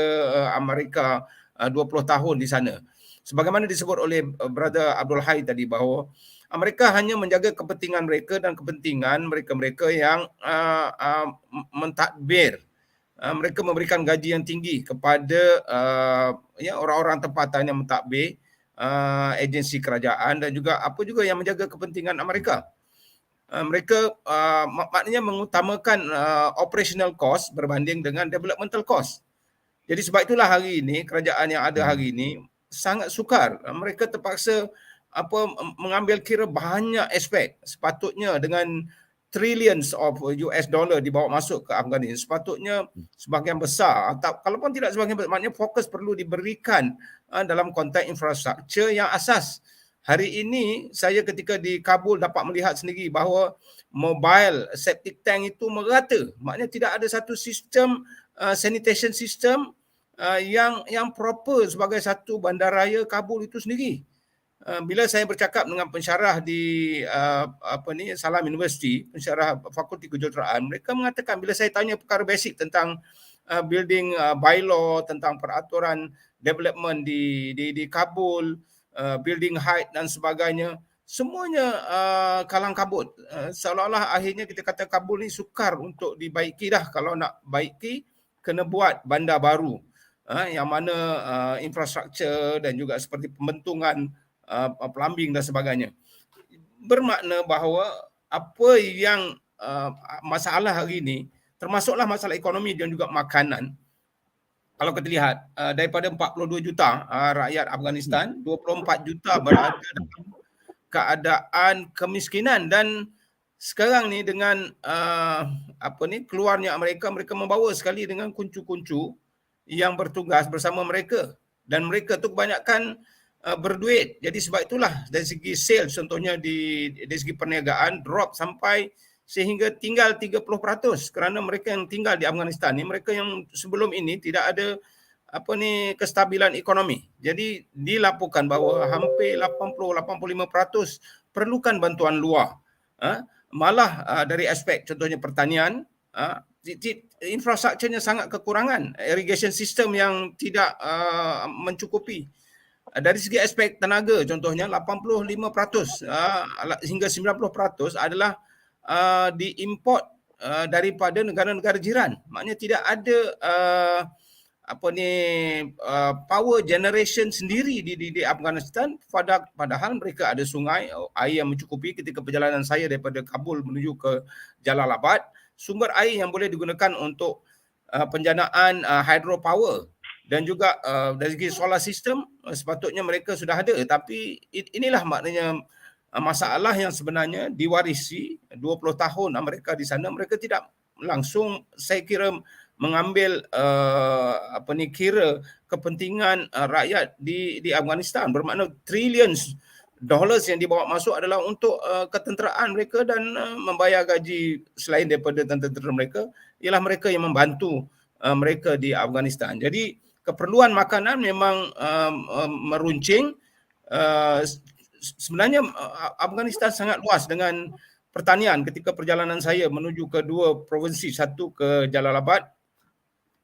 Amerika 20 tahun di sana. Sebagaimana disebut oleh Brother Abdul Hai tadi bahawa Amerika hanya menjaga kepentingan mereka dan kepentingan mereka-mereka yang mentadbir. Mereka memberikan gaji yang tinggi kepada orang-orang tempatan yang mentadbir agensi kerajaan dan juga apa juga yang menjaga kepentingan Amerika. Mereka maknanya mengutamakan operational cost berbanding dengan developmental cost. Jadi sebab itulah hari ini kerajaan yang ada hari ini sangat sukar. Mereka terpaksa mengambil kira banyak aspek. Sepatutnya dengan trillions of US dollar dibawa masuk ke Afghanistan, sepatutnya sebahagian besar, kalaupun tidak sebahagian besar, maknanya fokus perlu diberikan dalam konteks infrastruktur yang asas. Hari ini saya ketika di Kabul dapat melihat sendiri bahawa mobile septic tank itu merata. Maknanya tidak ada satu sistem sanitation system yang proper sebagai satu bandaraya Kabul itu sendiri. Bila saya bercakap dengan pensyarah di Salam University, pensyarah Fakulti Kejuruteraan, mereka mengatakan bila saya tanya perkara basic tentang building bylaw, tentang peraturan development di Kabul, building height dan sebagainya, semuanya kalang kabut. Seolah-olah akhirnya kita kata Kabul ni sukar untuk dibaiki dah. Kalau nak baiki, kena buat bandar baru yang mana infrastruktur dan juga seperti pembentungan plumbing dan sebagainya. Bermakna bahawa apa yang masalah hari ini, termasuklah masalah ekonomi dan juga makanan. Kalau kita lihat daripada 42 juta rakyat Afghanistan, 24 juta berada dalam keadaan kemiskinan dan sekarang ni dengan keluarnya mereka membawa sekali dengan kuncu-kuncu yang bertugas bersama mereka dan mereka tu kebanyakan berduit. Jadi sebab itulah dari segi sales contohnya dari segi perniagaan drop sampai sehingga tinggal 30% kerana mereka yang tinggal di Afghanistan ni, mereka yang sebelum ini tidak ada kestabilan ekonomi. Jadi dilaporkan bahawa hampir 80-85% perlukan bantuan luar. Malah dari aspek contohnya pertanian, infrastrukturnya sangat kekurangan, irrigation system yang tidak mencukupi. Dari segi aspek tenaga contohnya 85% hingga 90% adalah diimport daripada negara-negara jiran. Maknanya tidak ada power generation sendiri di Afghanistan, padahal mereka ada sungai, air yang mencukupi. Ketika perjalanan saya daripada Kabul menuju ke Jalalabad, sumber air yang boleh digunakan untuk penjanaan hydropower dan juga dari segi solar system sepatutnya mereka sudah ada, tapi inilah maknanya masalah yang sebenarnya diwarisi 20 tahun mereka di sana. Mereka tidak langsung saya kira mengambil kira kepentingan rakyat di Afghanistan, bermakna trillions dollars yang dibawa masuk adalah untuk ketenteraan mereka dan membayar gaji selain daripada tentera mereka ialah mereka yang membantu mereka di Afghanistan. Jadi keperluan makanan memang meruncing. Sebenarnya Afghanistan sangat luas dengan pertanian. Ketika perjalanan saya menuju ke dua provinsi, satu ke Jalalabad,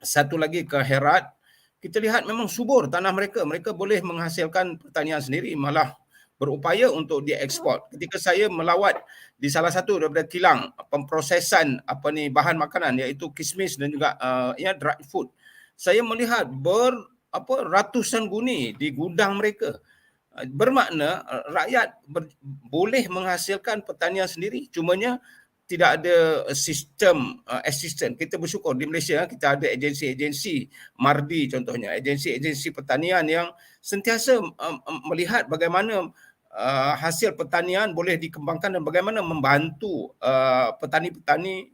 satu lagi ke Herat, kita lihat memang subur tanah mereka. Mereka boleh menghasilkan pertanian sendiri, malah berupaya untuk diekspor. Ketika saya melawat di salah satu daripada kilang pemprosesan bahan makanan iaitu kismis dan juga dry food, saya melihat ratusan guni di gudang mereka. Bermakna rakyat boleh menghasilkan pertanian sendiri, cumanya tidak ada sistem assistance. Kita bersyukur di Malaysia kita ada agensi-agensi Mardi contohnya, agensi-agensi pertanian yang sentiasa melihat bagaimana hasil pertanian boleh dikembangkan dan bagaimana membantu petani-petani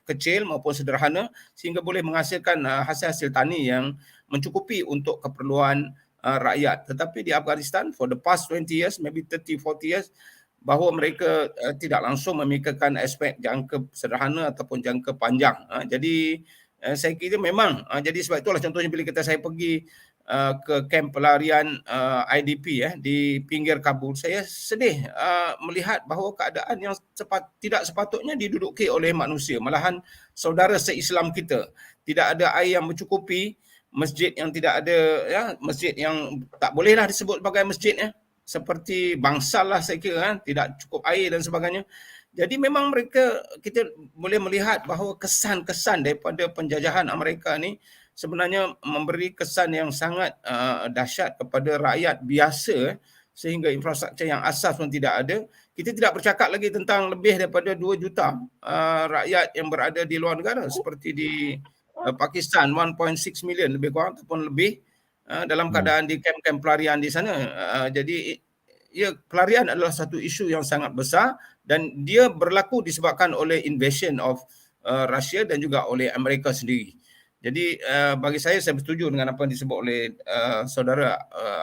kecil maupun sederhana sehingga boleh menghasilkan hasil-hasil tani yang mencukupi untuk keperluan rakyat. Tetapi di Afghanistan for the past 20 years, maybe 30-40 years, bahawa mereka tidak langsung memikirkan aspek jangka sederhana ataupun jangka panjang. Jadi saya kira memang, jadi sebab itulah contohnya bila saya pergi ke kamp pelarian IDP di pinggir Kabul, saya sedih melihat bahawa keadaan yang tidak sepatutnya diduduki oleh manusia. Malahan saudara se-Islam kita tidak ada air yang mencukupi, masjid yang tidak ada, masjid yang tak bolehlah disebut sebagai masjid, seperti bangsal lah saya kira, tidak cukup air dan sebagainya. Jadi memang kita boleh melihat bahawa kesan-kesan daripada penjajahan Amerika ni sebenarnya memberi kesan yang sangat dahsyat kepada rakyat biasa, sehingga infrastruktur yang asas pun tidak ada. Kita tidak bercakap lagi tentang lebih daripada 2 juta rakyat yang berada di luar negara seperti di Pakistan, 1.6 million lebih kurang ataupun lebih dalam keadaan di kamp-kamp pelarian di sana. Jadi pelarian adalah satu isu yang sangat besar dan dia berlaku disebabkan oleh invasion of Russia dan juga oleh Amerika sendiri. Jadi bagi saya bersetuju dengan apa yang disebut oleh saudara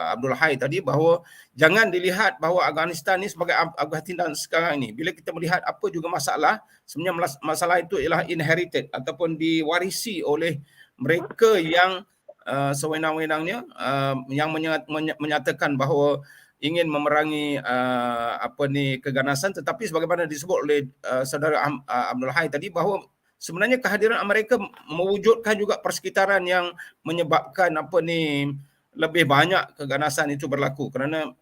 Abdul Hai tadi, bahawa jangan dilihat bahawa Afghanistan ni sebagai Afghanistan sekarang ini. Bila kita melihat apa juga masalah, sebenarnya masalah itu ialah inherited ataupun diwarisi oleh mereka yang sewenang-wenangnya yang menyatakan bahawa ingin memerangi keganasan, tetapi sebagaimana disebut oleh saudara Abdul Hai tadi, bahawa sebenarnya kehadiran Amerika mewujudkan juga persekitaran yang menyebabkan lebih banyak keganasan itu berlaku kerana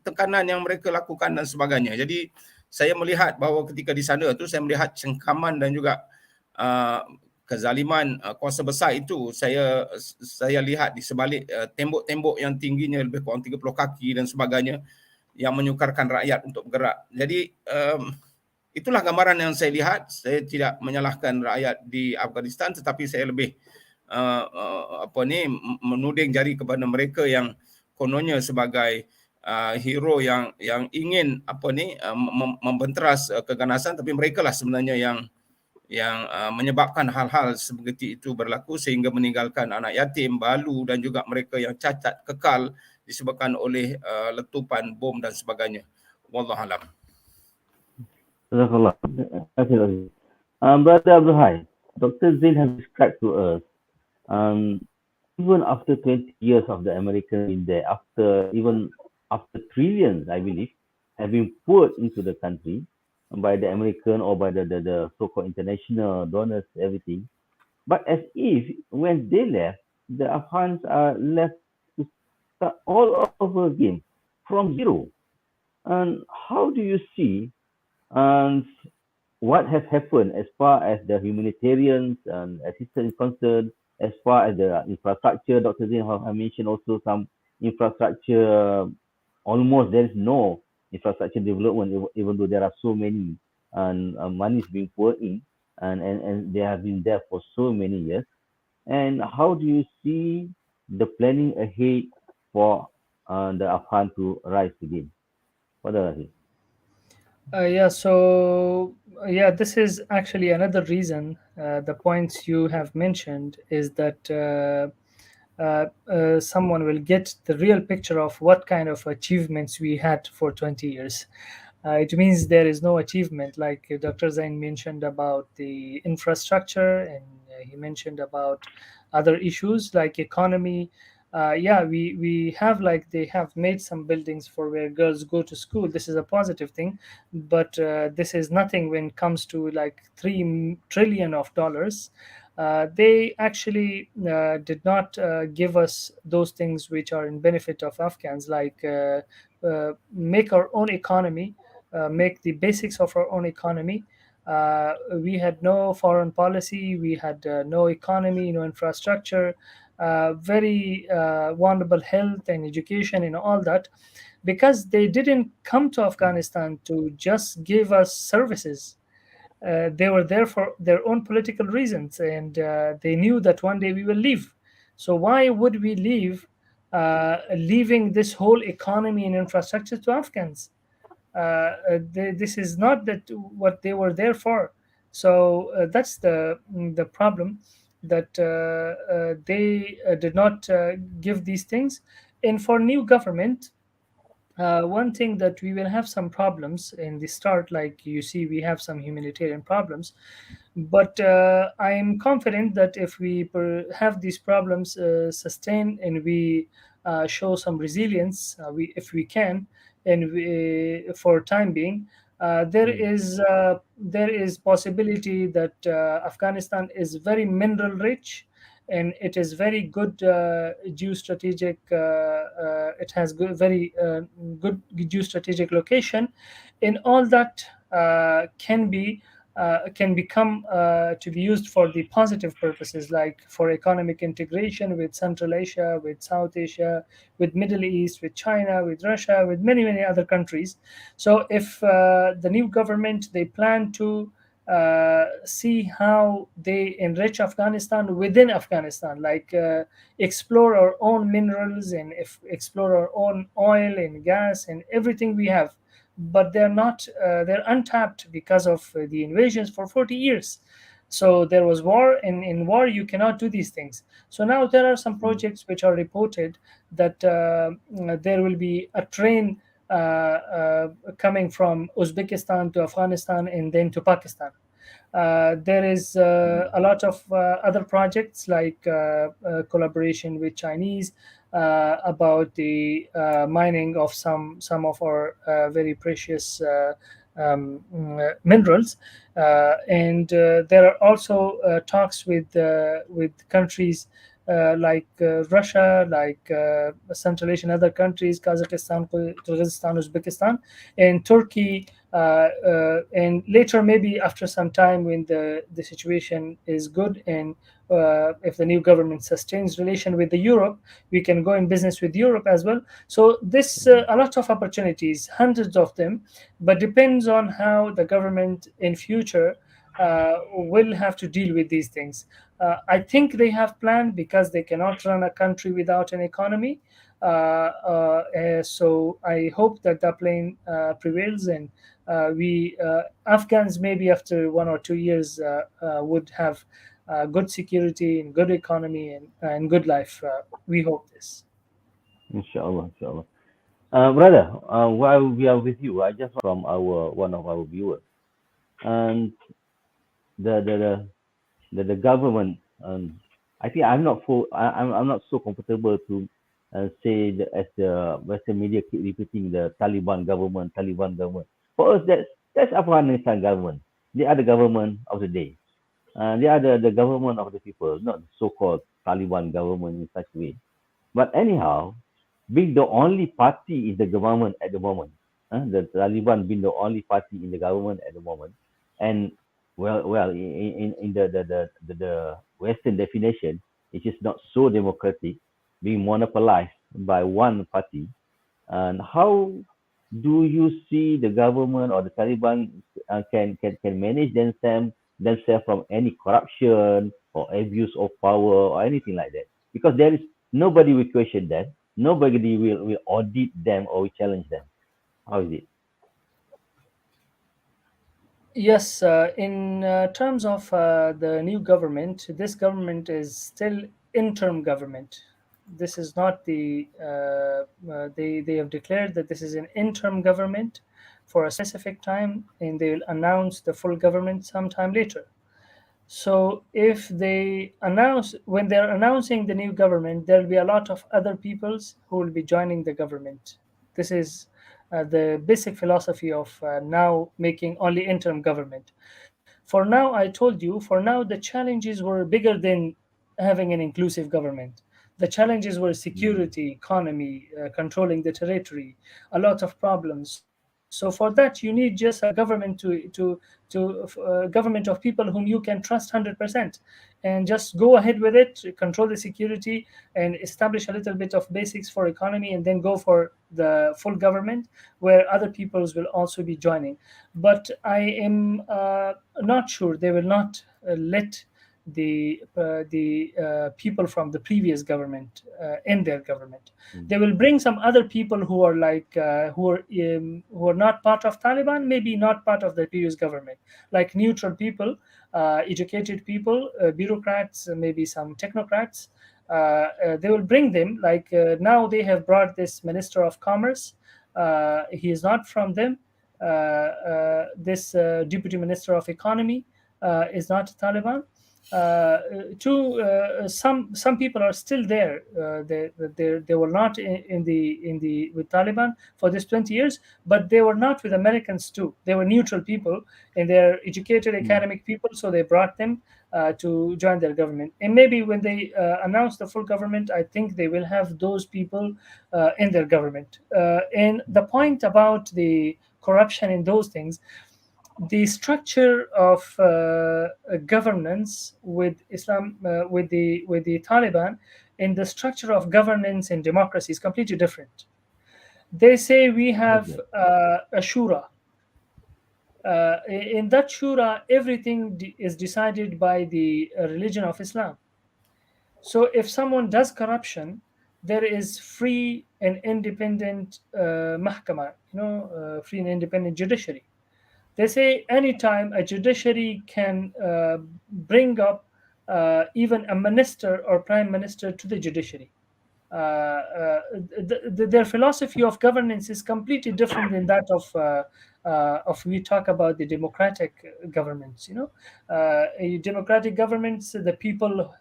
tekanan yang mereka lakukan dan sebagainya. Jadi saya melihat bahawa ketika di sana tu saya melihat cengkaman dan juga kezaliman kuasa besar itu saya lihat di sebalik tembok-tembok yang tingginya lebih kurang 30 kaki dan sebagainya yang menyukarkan rakyat untuk bergerak. Jadi itulah gambaran yang saya lihat. Saya tidak menyalahkan rakyat di Afghanistan, tetapi saya lebih menuding jari kepada mereka yang kononnya sebagai hero yang ingin membenteras keganasan, tapi mereka lah sebenarnya yang menyebabkan hal-hal seperti itu berlaku sehingga meninggalkan anak yatim, balu dan juga mereka yang cacat kekal disebabkan oleh letupan bom dan sebagainya. Wallahualam. Jazakallah. Brother Abdul Hai, Dr. Zain has described to us, even after 20 years of the American in there, after trillions, I believe, have been poured into the country by the American or by the so-called international donors, everything. But as if when they left, the Afghans are left to start all over again from zero. And how do you see what has happened as far as the humanitarian and assistance is concerned, as far as the infrastructure? Dr. Zain have mentioned also some infrastructure, almost there is no infrastructure development, even though there are so many and money is being poured in. and they have been there for so many years. And how do you see the planning ahead for the Afghan to rise again? What do you? Yeah, so yeah, this is actually another reason. The points you have mentioned is that someone will get the real picture of what kind of achievements we had for 20 years. It means there is no achievement, like Dr. Zain mentioned about the infrastructure, and he mentioned about other issues like economy. Yeah, we have, like, they have made some buildings for where girls go to school. This is a positive thing, but this is nothing when it comes to like $3 trillion of dollars. They actually did not give us those things which are in benefit of Afghans, like make our own economy, make the basics of our own economy. We had no foreign policy, we had no economy, no infrastructure, very vulnerable health and education and all that, because they didn't come to Afghanistan to just give us services. They were there for their own political reasons, and they knew that one day we will leave. So why would we leave, leaving this whole economy and infrastructure to Afghans? This is not that what they were there for. So that's the problem, that they did not give these things. And for new government, one thing that we will have some problems in the start, like you see, we have some humanitarian problems, but I'm confident that if we have these problems sustained, and we show some resilience, if we can, and for time being, there is possibility that Afghanistan is very mineral rich, and it is very good geostrategic. It has good geostrategic location, and all that can become to be used for the positive purposes, like for economic integration with Central Asia, with South Asia, with Middle East, with China, with Russia, with many other countries. So if the new government, they plan to see how they enrich Afghanistan within Afghanistan, like explore our own minerals, and explore our own oil and gas and everything we have. But they're untapped because of the invasions for 40 years. So there was war, and in war you cannot do these things. So now there are some projects which are reported that there will be a train coming from Uzbekistan to Afghanistan and then to Pakistan. There is a lot of other projects, like collaboration with Chinese about the mining of some of our very precious minerals, and there are also talks with countries like Russia, like Central Asian other countries, Kazakhstan, Kyrgyzstan, Uzbekistan, and Turkey. And later, maybe after some time, when the situation is good, and if the new government sustains relation with the Europe, we can go in business with Europe as well. So this a lot of opportunities, hundreds of them, but depends on how the government in future will have to deal with these things. I think they have planned, because they cannot run a country without an economy. So I hope that the plan prevails, and we Afghans, maybe after 1 or 2 years, would have good security and good economy, and good life. We hope this. Inshallah, inshallah. Brother, while we are with you, I just from our one of our viewers, and the government. I think I'm not so comfortable to say that, as the Western media keep repeating, the Taliban government, Taliban government. For us, that's Afghanistan government. They are the government of the day. They are the government of the people, not the so-called Taliban government in such a way. But anyhow, being the only party in the government at the moment, the Taliban being the only party in the government at the moment, and well, in the Western definition, it is not so democratic, being monopolized by one party. And how do you see the government or the Taliban can manage themselves themselves from any corruption or abuse of power or anything like that. Because there is nobody will question them, nobody will audit them or will challenge them. How is it? Yes, in terms of the new government, this government is still interim government. This is not they have declared that this is an interim government for a specific time, and they will announce the full government sometime later. So if they announce, when they're announcing the new government, there will be a lot of other peoples who will be joining the government. This is the basic philosophy of now making only interim government. For now, I told you, for now, the challenges were bigger than having an inclusive government. The challenges were security, economy, controlling the territory, a lot of problems. So for that, you need just a government government of people whom you can trust 100%, and just go ahead with it, control the security, and establish a little bit of basics for economy, and then go for the full government where other peoples will also be joining. But I am not sure they will not let the people from the previous government in their government. They will bring some other people who are like who are not part of Taliban, maybe not part of the previous government, like neutral people, educated people, bureaucrats, maybe some technocrats. They will bring them. Like now, they have brought this Minister of Commerce. He is not from them. This Deputy Minister of Economy is not Taliban. Some people are still there. They were not in the with Taliban for this 20 years, but they were not with Americans too. They were neutral people, and they're educated academic people, so they brought them to join their government. And maybe when they announce the full government, I think they will have those people in their government. And the point about the corruption and those things, the structure of governance with Islam, with the Taliban, and the structure of governance and democracy is completely different. They say we have a shura. In that shura, everything is decided by the religion of Islam. So if someone does corruption, there is free and independent mahkama, free and independent judiciary. They say anytime a judiciary can bring up even a minister or prime minister to the judiciary. Their philosophy of governance is completely different than that of we talk about the democratic governments. Democratic governments, the people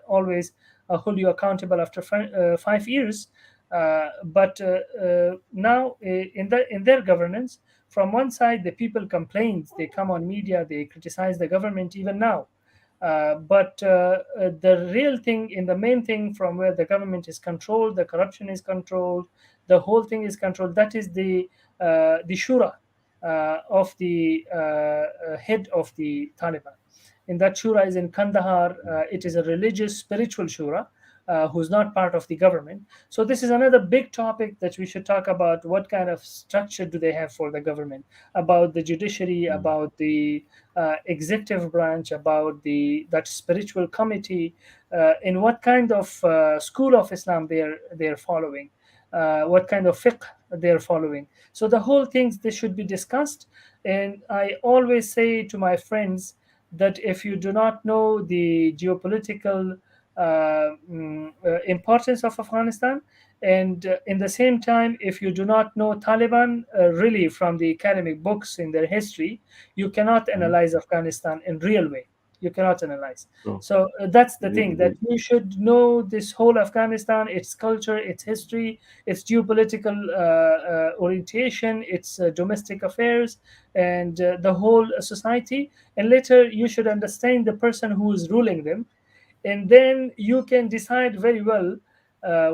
always hold you accountable after 5 years. But now in their governance, from one side, the people complain, they come on media, they criticize the government even now. But the real thing, in the main thing from where the government is controlled, the corruption is controlled, the whole thing is controlled, that is the shura of the head of the Taliban. And that shura is in Kandahar. It is a religious, spiritual shura. Who's not part of the government. So this is another big topic that we should talk about. What kind of structure do they have for the government? About the judiciary, about the executive branch, about that spiritual committee, in what kind of school of Islam they're following, what kind of fiqh they're following. So the whole things, they should be discussed. And I always say to my friends that if you do not know the geopolitical importance of Afghanistan, and in the same time, if you do not know Taliban really from the academic books in their history, you cannot analyze Afghanistan in real way. You cannot analyze. So that's the thing, that you should know this whole Afghanistan, its culture, its history, its geopolitical orientation, its domestic affairs, and the whole society. And later you should understand the person who is ruling them. And then you can decide very well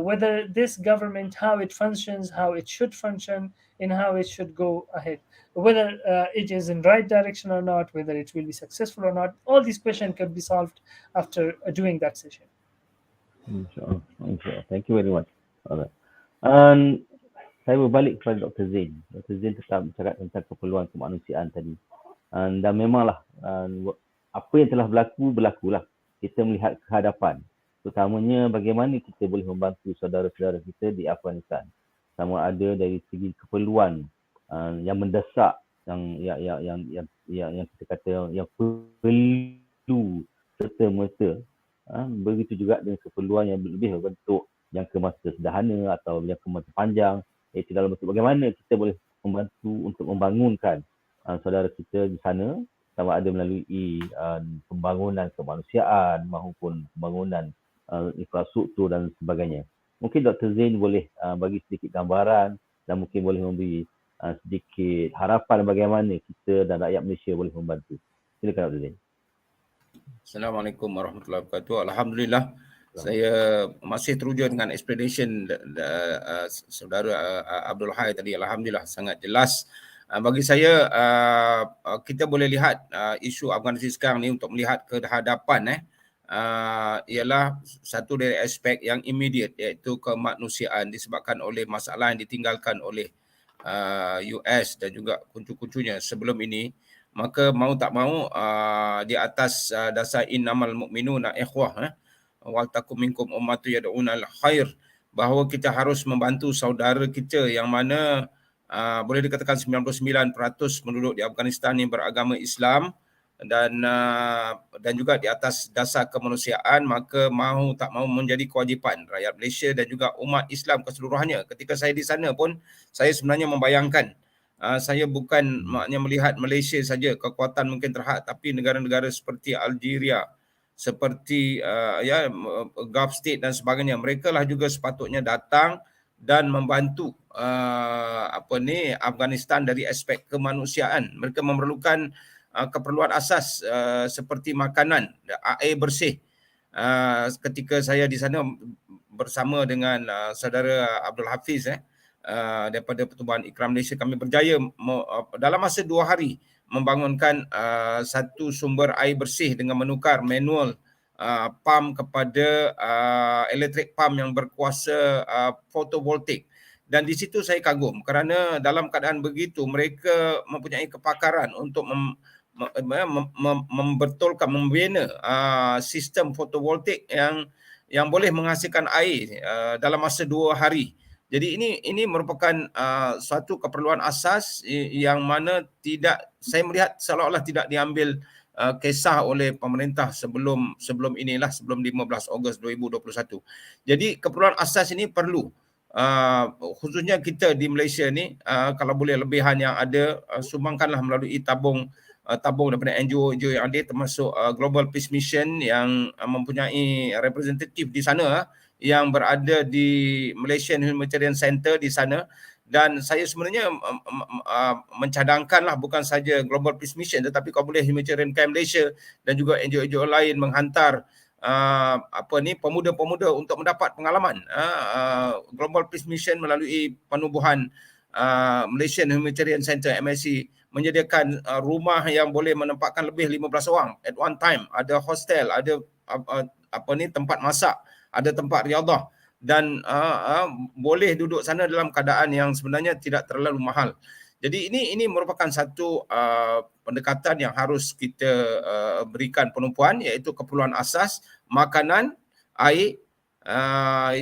whether this government, how it functions, how it should function, and how it should go ahead, whether it is in right direction or not, whether it will be successful or not. All these questions can be solved after doing that session. InsyaAllah. Thank you very much. Alright. Saya berbalik kepada Dr. Zain. Dr. Zain tetap bercakap tentang keperluan kemanusiaan tadi. Dan memanglah apa yang telah berlakulah. Kita melihat ke hadapan, terutamanya bagaimana kita boleh membantu saudara-saudara kita di Afghanistan, sama ada dari segi keperluan yang mendesak, yang kita kata yang perlu serta-merta. Begitu juga dengan keperluan yang lebih berbentuk jangka masa sederhana atau jangka masa panjang, iaitu dalam bentuk bagaimana kita boleh membantu untuk membangunkan saudara kita di sana, sama ada melalui pembangunan kemanusiaan maupun pembangunan infrastruktur dan sebagainya. Mungkin Dr. Zain boleh bagi sedikit gambaran dan mungkin boleh memberi sedikit harapan bagaimana kita dan rakyat Malaysia boleh membantu. Silakan Dr. Zain. Assalamualaikum warahmatullahi wabarakatuh. Alhamdulillah, saya masih teruja dengan explanation saudara Abdul Hai tadi. Alhamdulillah sangat jelas. Bagi saya, kita boleh lihat isu Afghanistan sekarang ni untuk melihat ke hadapan ialah satu dari aspek yang immediate, iaitu kemanusiaan disebabkan oleh masalah yang ditinggalkan oleh US dan juga kuncu-kuncunya sebelum ini. Maka mau tak mau di atas dasar innamal mu'minuna ikhwah wal takum minkum ummatu yad'una al khair, bahawa kita harus membantu saudara kita yang mana boleh dikatakan 99% penduduk di Afghanistan yang beragama Islam dan juga di atas dasar kemanusiaan. Maka mahu tak mahu menjadi kewajipan rakyat Malaysia dan juga umat Islam keseluruhannya. Ketika saya di sana pun, saya sebenarnya membayangkan, saya bukan maknanya melihat Malaysia saja kekuatan mungkin terhad, tapi negara-negara seperti Algeria, seperti Gulf State dan sebagainya, mereka lah juga sepatutnya datang dan membantu Afghanistan dari aspek kemanusiaan. Mereka memerlukan keperluan asas seperti makanan, air bersih. Ketika saya di sana bersama dengan saudara Abdul Hafiz daripada Pertubuhan Ikram Malaysia, kami berjaya dalam masa 2 hari membangunkan satu sumber air bersih dengan menukar manual pump kepada elektrik pump yang berkuasa fotovoltaik. Dan di situ saya kagum kerana dalam keadaan begitu mereka mempunyai kepakaran untuk membetulkan, membina sistem fotovoltaik yang boleh menghasilkan air dalam masa 2 hari. Jadi ini merupakan suatu keperluan asas yang mana saya melihat seolah-olah tidak diambil kisah oleh pemerintah sebelum 15 Ogos 2021. Jadi keperluan asas ini perlu, khususnya kita di Malaysia ni, kalau boleh lebihan yang ada, sumbangkanlah melalui tabung daripada NGO yang ada, termasuk Global Peace Mission yang mempunyai representatif di sana yang berada di Malaysian Humanitarian Center di sana. Dan saya sebenarnya mencadangkanlah bukan saja Global Peace Mission, tetapi kalau boleh Humanitarian Care Malaysia dan juga NGO lain menghantar pemuda-pemuda untuk mendapat pengalaman. Global Peace Mission melalui penubuhan Malaysian Humanitarian Center MSC menyediakan rumah yang boleh menempatkan lebih 15 orang at one time. Ada hostel, ada tempat masak, ada tempat riadah, dan boleh duduk sana dalam keadaan yang sebenarnya tidak terlalu mahal. Jadi ini merupakan satu pendekatan yang harus kita berikan penumpuan, iaitu keperluan asas, makanan, air,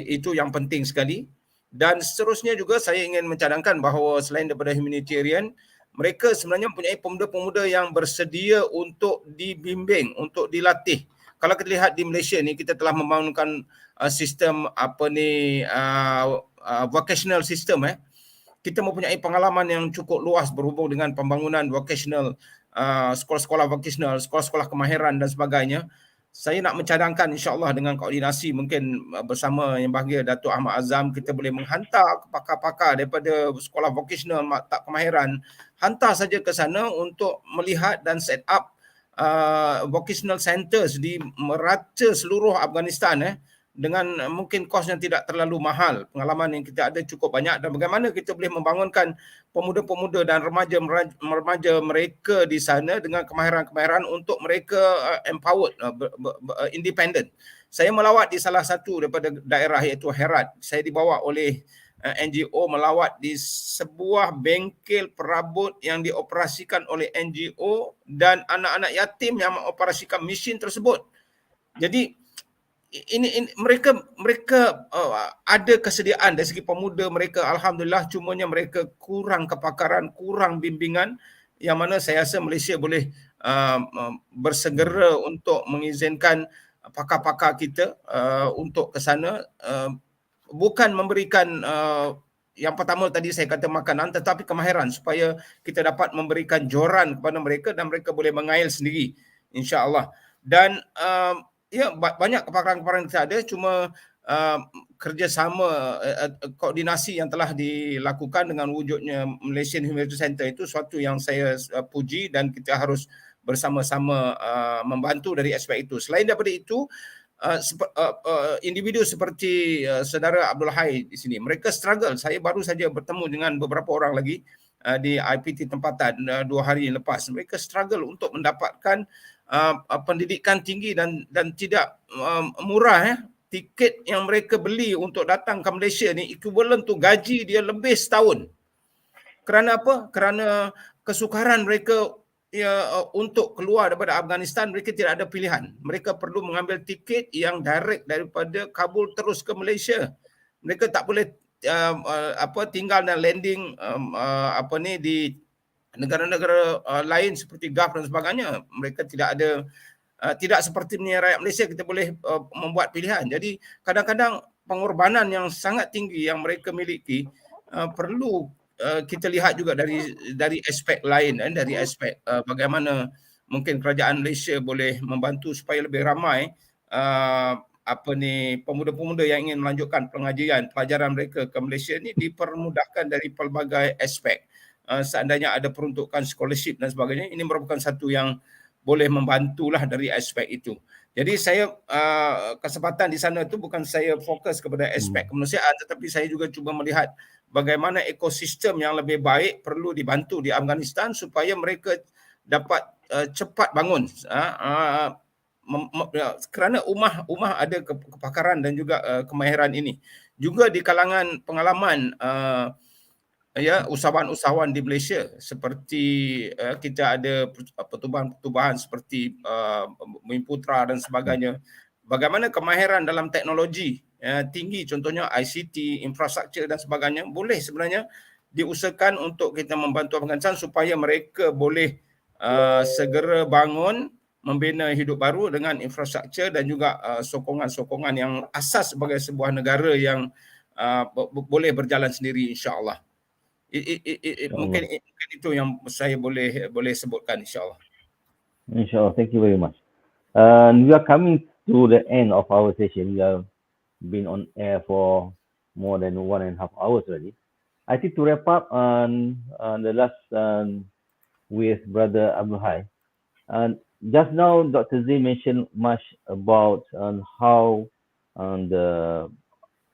itu yang penting sekali. Dan seterusnya juga saya ingin mencadangkan bahawa selain daripada humanitarian, mereka sebenarnya mempunyai pemuda-pemuda yang bersedia untuk dibimbing, untuk dilatih. Kalau kita lihat di Malaysia ni, kita telah membangunkan sistem vocational system. Kita mempunyai pengalaman yang cukup luas berhubung dengan pembangunan vocational, sekolah-sekolah vocational, sekolah-sekolah kemahiran dan sebagainya. Saya nak mencadangkan insya-Allah dengan koordinasi mungkin bersama Yang Bahagia Datuk Ahmad Azam, kita boleh menghantar pakar-pakar daripada sekolah vocational, maktab kemahiran, hantar saja ke sana untuk melihat dan set up vocational centers di merata seluruh Afghanistan dengan mungkin kos yang tidak terlalu mahal. Pengalaman yang kita ada cukup banyak, dan bagaimana kita boleh membangunkan pemuda-pemuda dan remaja mereka di sana dengan kemahiran-kemahiran untuk mereka empowered, independent. Saya melawat di salah satu daripada daerah iaitu Herat. Saya dibawa oleh NGO melawat di sebuah bengkel perabot yang dioperasikan oleh NGO dan anak-anak yatim yang mengoperasikan mesin tersebut. Jadi ini mereka ada kesediaan dari segi pemuda mereka, alhamdulillah, cumanya mereka kurang kepakaran, kurang bimbingan, yang mana saya rasa Malaysia boleh bersegera untuk mengizinkan pakar-pakar kita untuk ke sana, bukan memberikan yang pertama tadi saya kata makanan, tetapi kemahiran, supaya kita dapat memberikan joran kepada mereka dan mereka boleh mengail sendiri, insya-Allah. Dan ya, banyak kepakaran-kepakaran kita ada, cuma kerjasama koordinasi yang telah dilakukan dengan wujudnya Malaysian Humanitarian Center itu suatu yang saya puji, dan kita harus bersama-sama membantu dari aspek itu. Selain daripada itu, individu seperti saudara Abdul Hai di sini, mereka struggle. Saya baru saja bertemu dengan beberapa orang lagi di IPT tempatan 2 hari lepas. Mereka struggle untuk mendapatkan pendidikan tinggi dan tidak murah. Tiket yang mereka beli untuk datang ke Malaysia ni equivalent tu gaji dia lebih setahun. Kerana apa? Kerana kesukaran mereka untuk keluar daripada Afghanistan. Mereka tidak ada pilihan. Mereka perlu mengambil tiket yang direct daripada Kabul terus ke Malaysia. Mereka tak boleh tinggal dan landing di negara-negara lain seperti Gulf dan sebagainya. Mereka tidak seperti rakyat Malaysia, kita boleh membuat pilihan. Jadi kadang-kadang pengorbanan yang sangat tinggi yang mereka miliki perlu kita lihat juga dari aspek lain, dari aspek bagaimana mungkin kerajaan Malaysia boleh membantu supaya lebih ramai pemuda-pemuda yang ingin melanjutkan pelajaran mereka ke Malaysia ni dipermudahkan dari pelbagai aspek. Seandainya ada peruntukan scholarship dan sebagainya, ini merupakan satu yang boleh membantulah dari aspek itu. Jadi saya kesempatan di sana tu bukan saya fokus kepada aspek kemanusiaan, tetapi saya juga cuba melihat bagaimana ekosistem yang lebih baik perlu dibantu di Afghanistan supaya mereka dapat cepat bangun. Kerana Umah ada kepakaran dan juga kemahiran ini. Juga di kalangan pengalaman usahawan-usahawan di Malaysia, seperti kita ada pertubuhan seperti Bumi Putra dan sebagainya. Bagaimana kemahiran dalam teknologi tinggi, contohnya ICT, infrastruktur dan sebagainya, boleh sebenarnya diusahakan untuk kita membantu Afghanistan supaya mereka boleh segera bangun, membina hidup baru dengan infrastruktur dan juga sokongan-sokongan yang asas sebagai sebuah negara yang boleh berjalan sendiri, insya-Allah. Mungkin itu yang saya boleh sebutkan, insyaAllah. Inshallah, thank you very much. We are coming to the end of our session. We have been on air for more than 1.5 hours already. I think to wrap up on the last with Brother Abdul Hai. Just now, Dr. Z mentioned much about how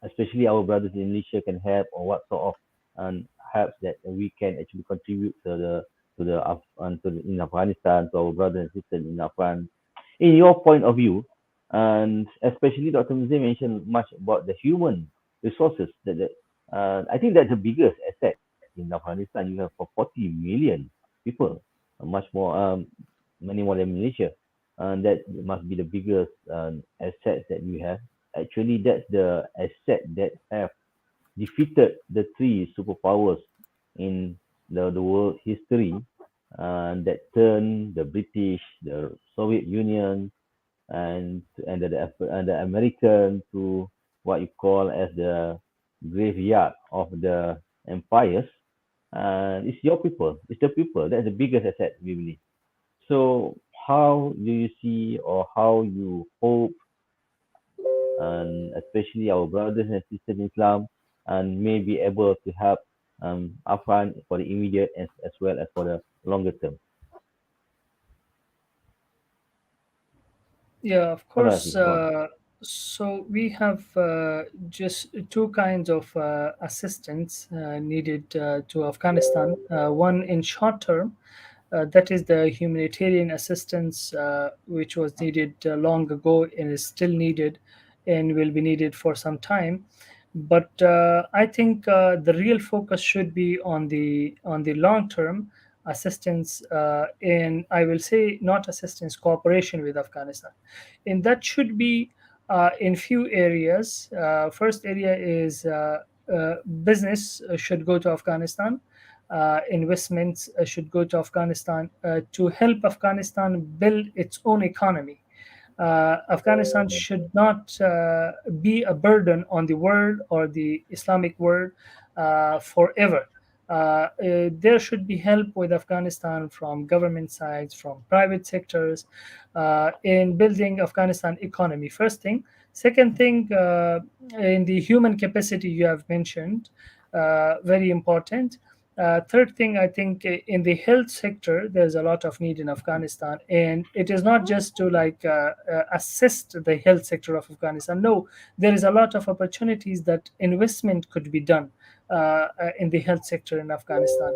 especially our brothers in Malaysia can help, or what sort of helps that we can actually contribute in Afghanistan, to our brothers and sisters in Afghanistan. In your point of view, and especially Dr. Muzay mentioned much about the human resources that I think that's the biggest asset in Afghanistan. You have 40 million people, much more, many more than Malaysia, and that must be the biggest asset that you have. Actually, that's the asset that have defeated the 3 superpowers in the world history, that turned the British, the Soviet Union, and the American to what you call as the graveyard of the empires. It's your people, it's the people, that's the biggest asset, we believe. So how do you see, or how you hope, and especially our brothers and sisters in Islam, and may be able to help Afghan for the immediate as well as for the longer term? Yeah, of course. So we have just 2 kinds of assistance needed to Afghanistan. One in short term, that is the humanitarian assistance, which was needed long ago and is still needed and will be needed for some time. but I think the real focus should be on the long term assistance, in, I will say, not assistance, cooperation with Afghanistan, and that should be in few areas. First area is business should go to Afghanistan. Investments should go to Afghanistan to help Afghanistan build its own economy. Afghanistan should not be a burden on the world or the Islamic world forever. There should be help with Afghanistan from government sides, from private sectors, in building Afghanistan economy. First thing. Second thing, in the human capacity you have mentioned, very important. Third thing, I think in the health sector, there's a lot of need in Afghanistan, and it is not just to assist the health sector of Afghanistan. No, there is a lot of opportunities that investment could be done in the health sector in Afghanistan,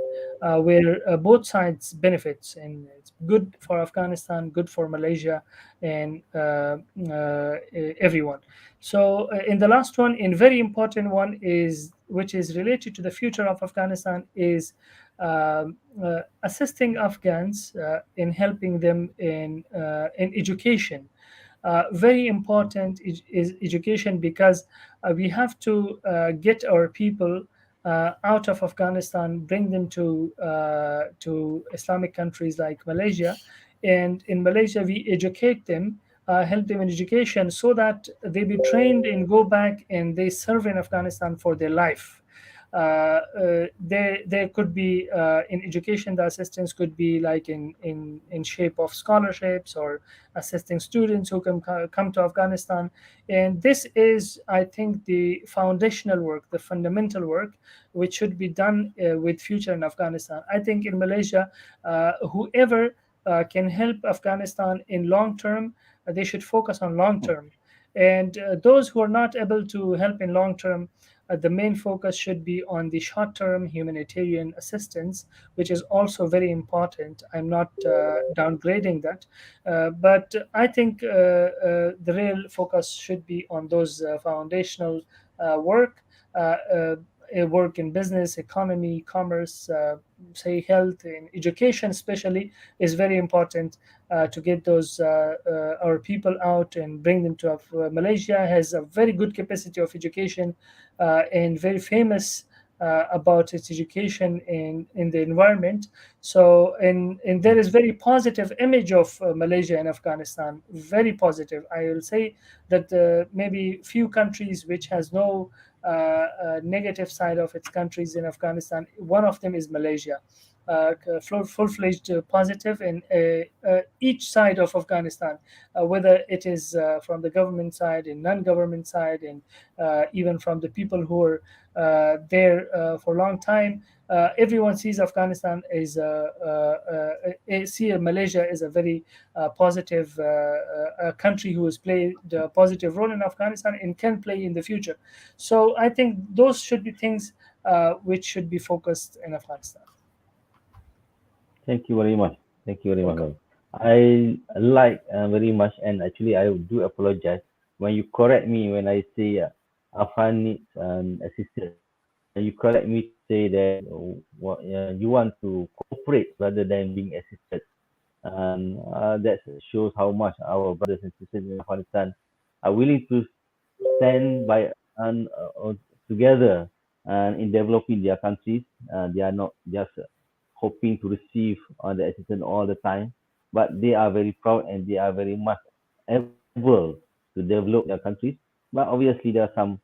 where both sides benefits, and it's good for Afghanistan, good for Malaysia, and everyone. So, in the last one, in very important one is, which is related to the future of Afghanistan, is assisting Afghans in helping them in education. Very important is education, because we have to get our people out of Afghanistan, bring them to Islamic countries like Malaysia, and in Malaysia we educate them, help them in education, so that they be trained and go back and they serve in Afghanistan for their life. There could be in education, the assistance could be like in shape of scholarships or assisting students who can come to Afghanistan. And this is, I think, the foundational work, the fundamental work, which should be done with future in Afghanistan. I think in Malaysia, whoever can help Afghanistan in long term, they should focus on long term. And those who are not able to help in long term, the main focus should be on the short-term humanitarian assistance, which is also very important. I'm not downgrading that, but I think the real focus should be on those foundational work. Work in business, economy, commerce, say health and education especially is very important to get those our people out and bring them to Malaysia has a very good capacity of education and very famous about its education in the environment. So, and there is very positive image of Malaysia and Afghanistan, very positive. I will say that maybe few countries which has no negative side of its countries in Afghanistan. One of them is Malaysia, full-fledged positive in each side of Afghanistan, whether it is from the government side and non-government side, and even from the people who are there for a long time. Everyone sees Afghanistan as see Malaysia as a very positive country who has played a positive role in Afghanistan and can play in the future. So I think those should be things which should be focused in Afghanistan. Thank you very much. Thank you very much. I like very much, and actually I do apologize when you correct me when I say Afghan needs assistance. And you correct me to say that you want to cooperate rather than being assisted. And that shows how much our brothers and sisters in Afghanistan are willing to stand by and together and in developing their countries. They are not just hoping to receive the assistance all the time, but they are very proud and they are very much able to develop their countries. But obviously, there are some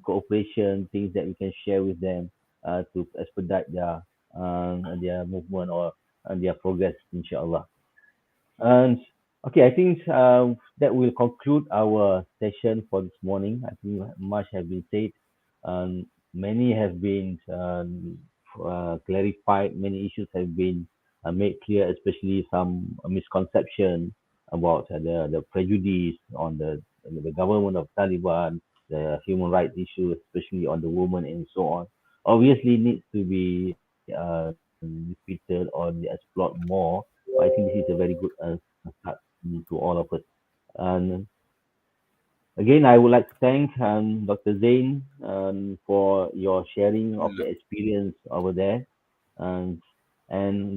cooperation things that we can share with them to expedite their movement or their progress, inshallah. And okay, I think that will conclude our session for this morning. I think much has been said. Many have been clarified. Many issues have been made clear, especially some misconception about the prejudice on the government of Taliban, the human rights issue, especially on the women and so on. Obviously, needs to be repeated or explored more. But I think this is a very good start to all of us. And Again, I would like to thank Dr. Zain for your sharing of the experience over there, and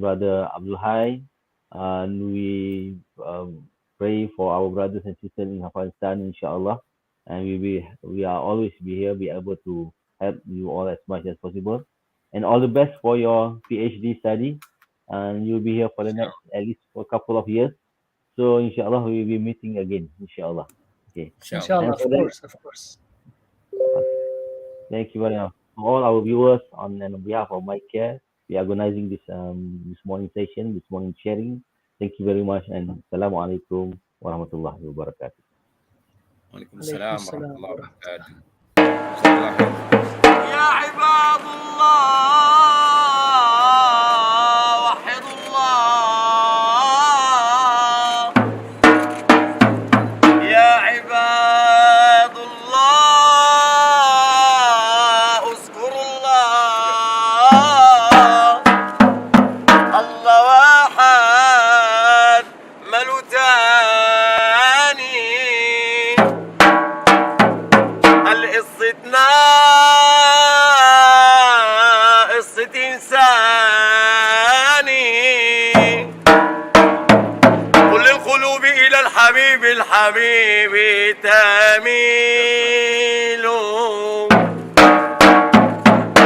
Brother Abdul Hai. And we pray for our brothers and sisters in Afghanistan, inshallah. And we are always be here, be able to help you all as much as possible. And all the best for your PhD study. And you'll be here for the next, at least for a couple of years. So inshallah, we will be meeting again, inshallah. Okay. Inshallah, of course. Thank you very much. For all our viewers, on behalf of My Care, we are organizing this this morning session, this morning sharing. Thank you very much, and Assalamu alaikum warahmatullahi wabarakatuh. Waalaikumsalam warahmatullahi wabarakatuh. Ya ibadallah, wahidullah. Ya ibadallah, uzkurullah. Allah wahad, malutani. قصتنا قصة إنساني. كل القلوب إلى الحبيب الحبيب تميل،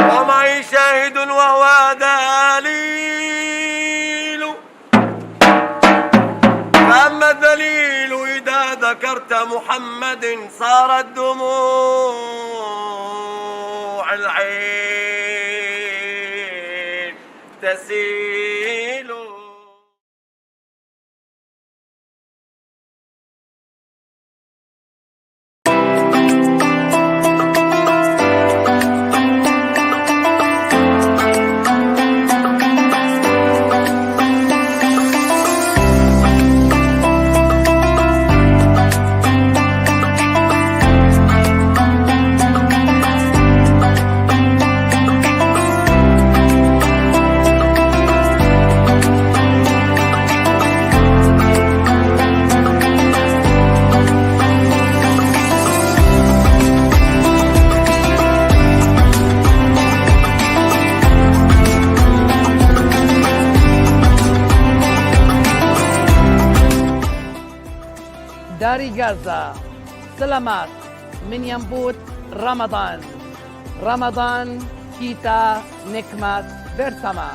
ومعي شاهد وهو دليل. فأما الدليل إذا ذكرت محمد صارت دموع العين تسيل. Dari Gaza, selamat menyambut Ramadan. Ramadan kita nikmat bersama.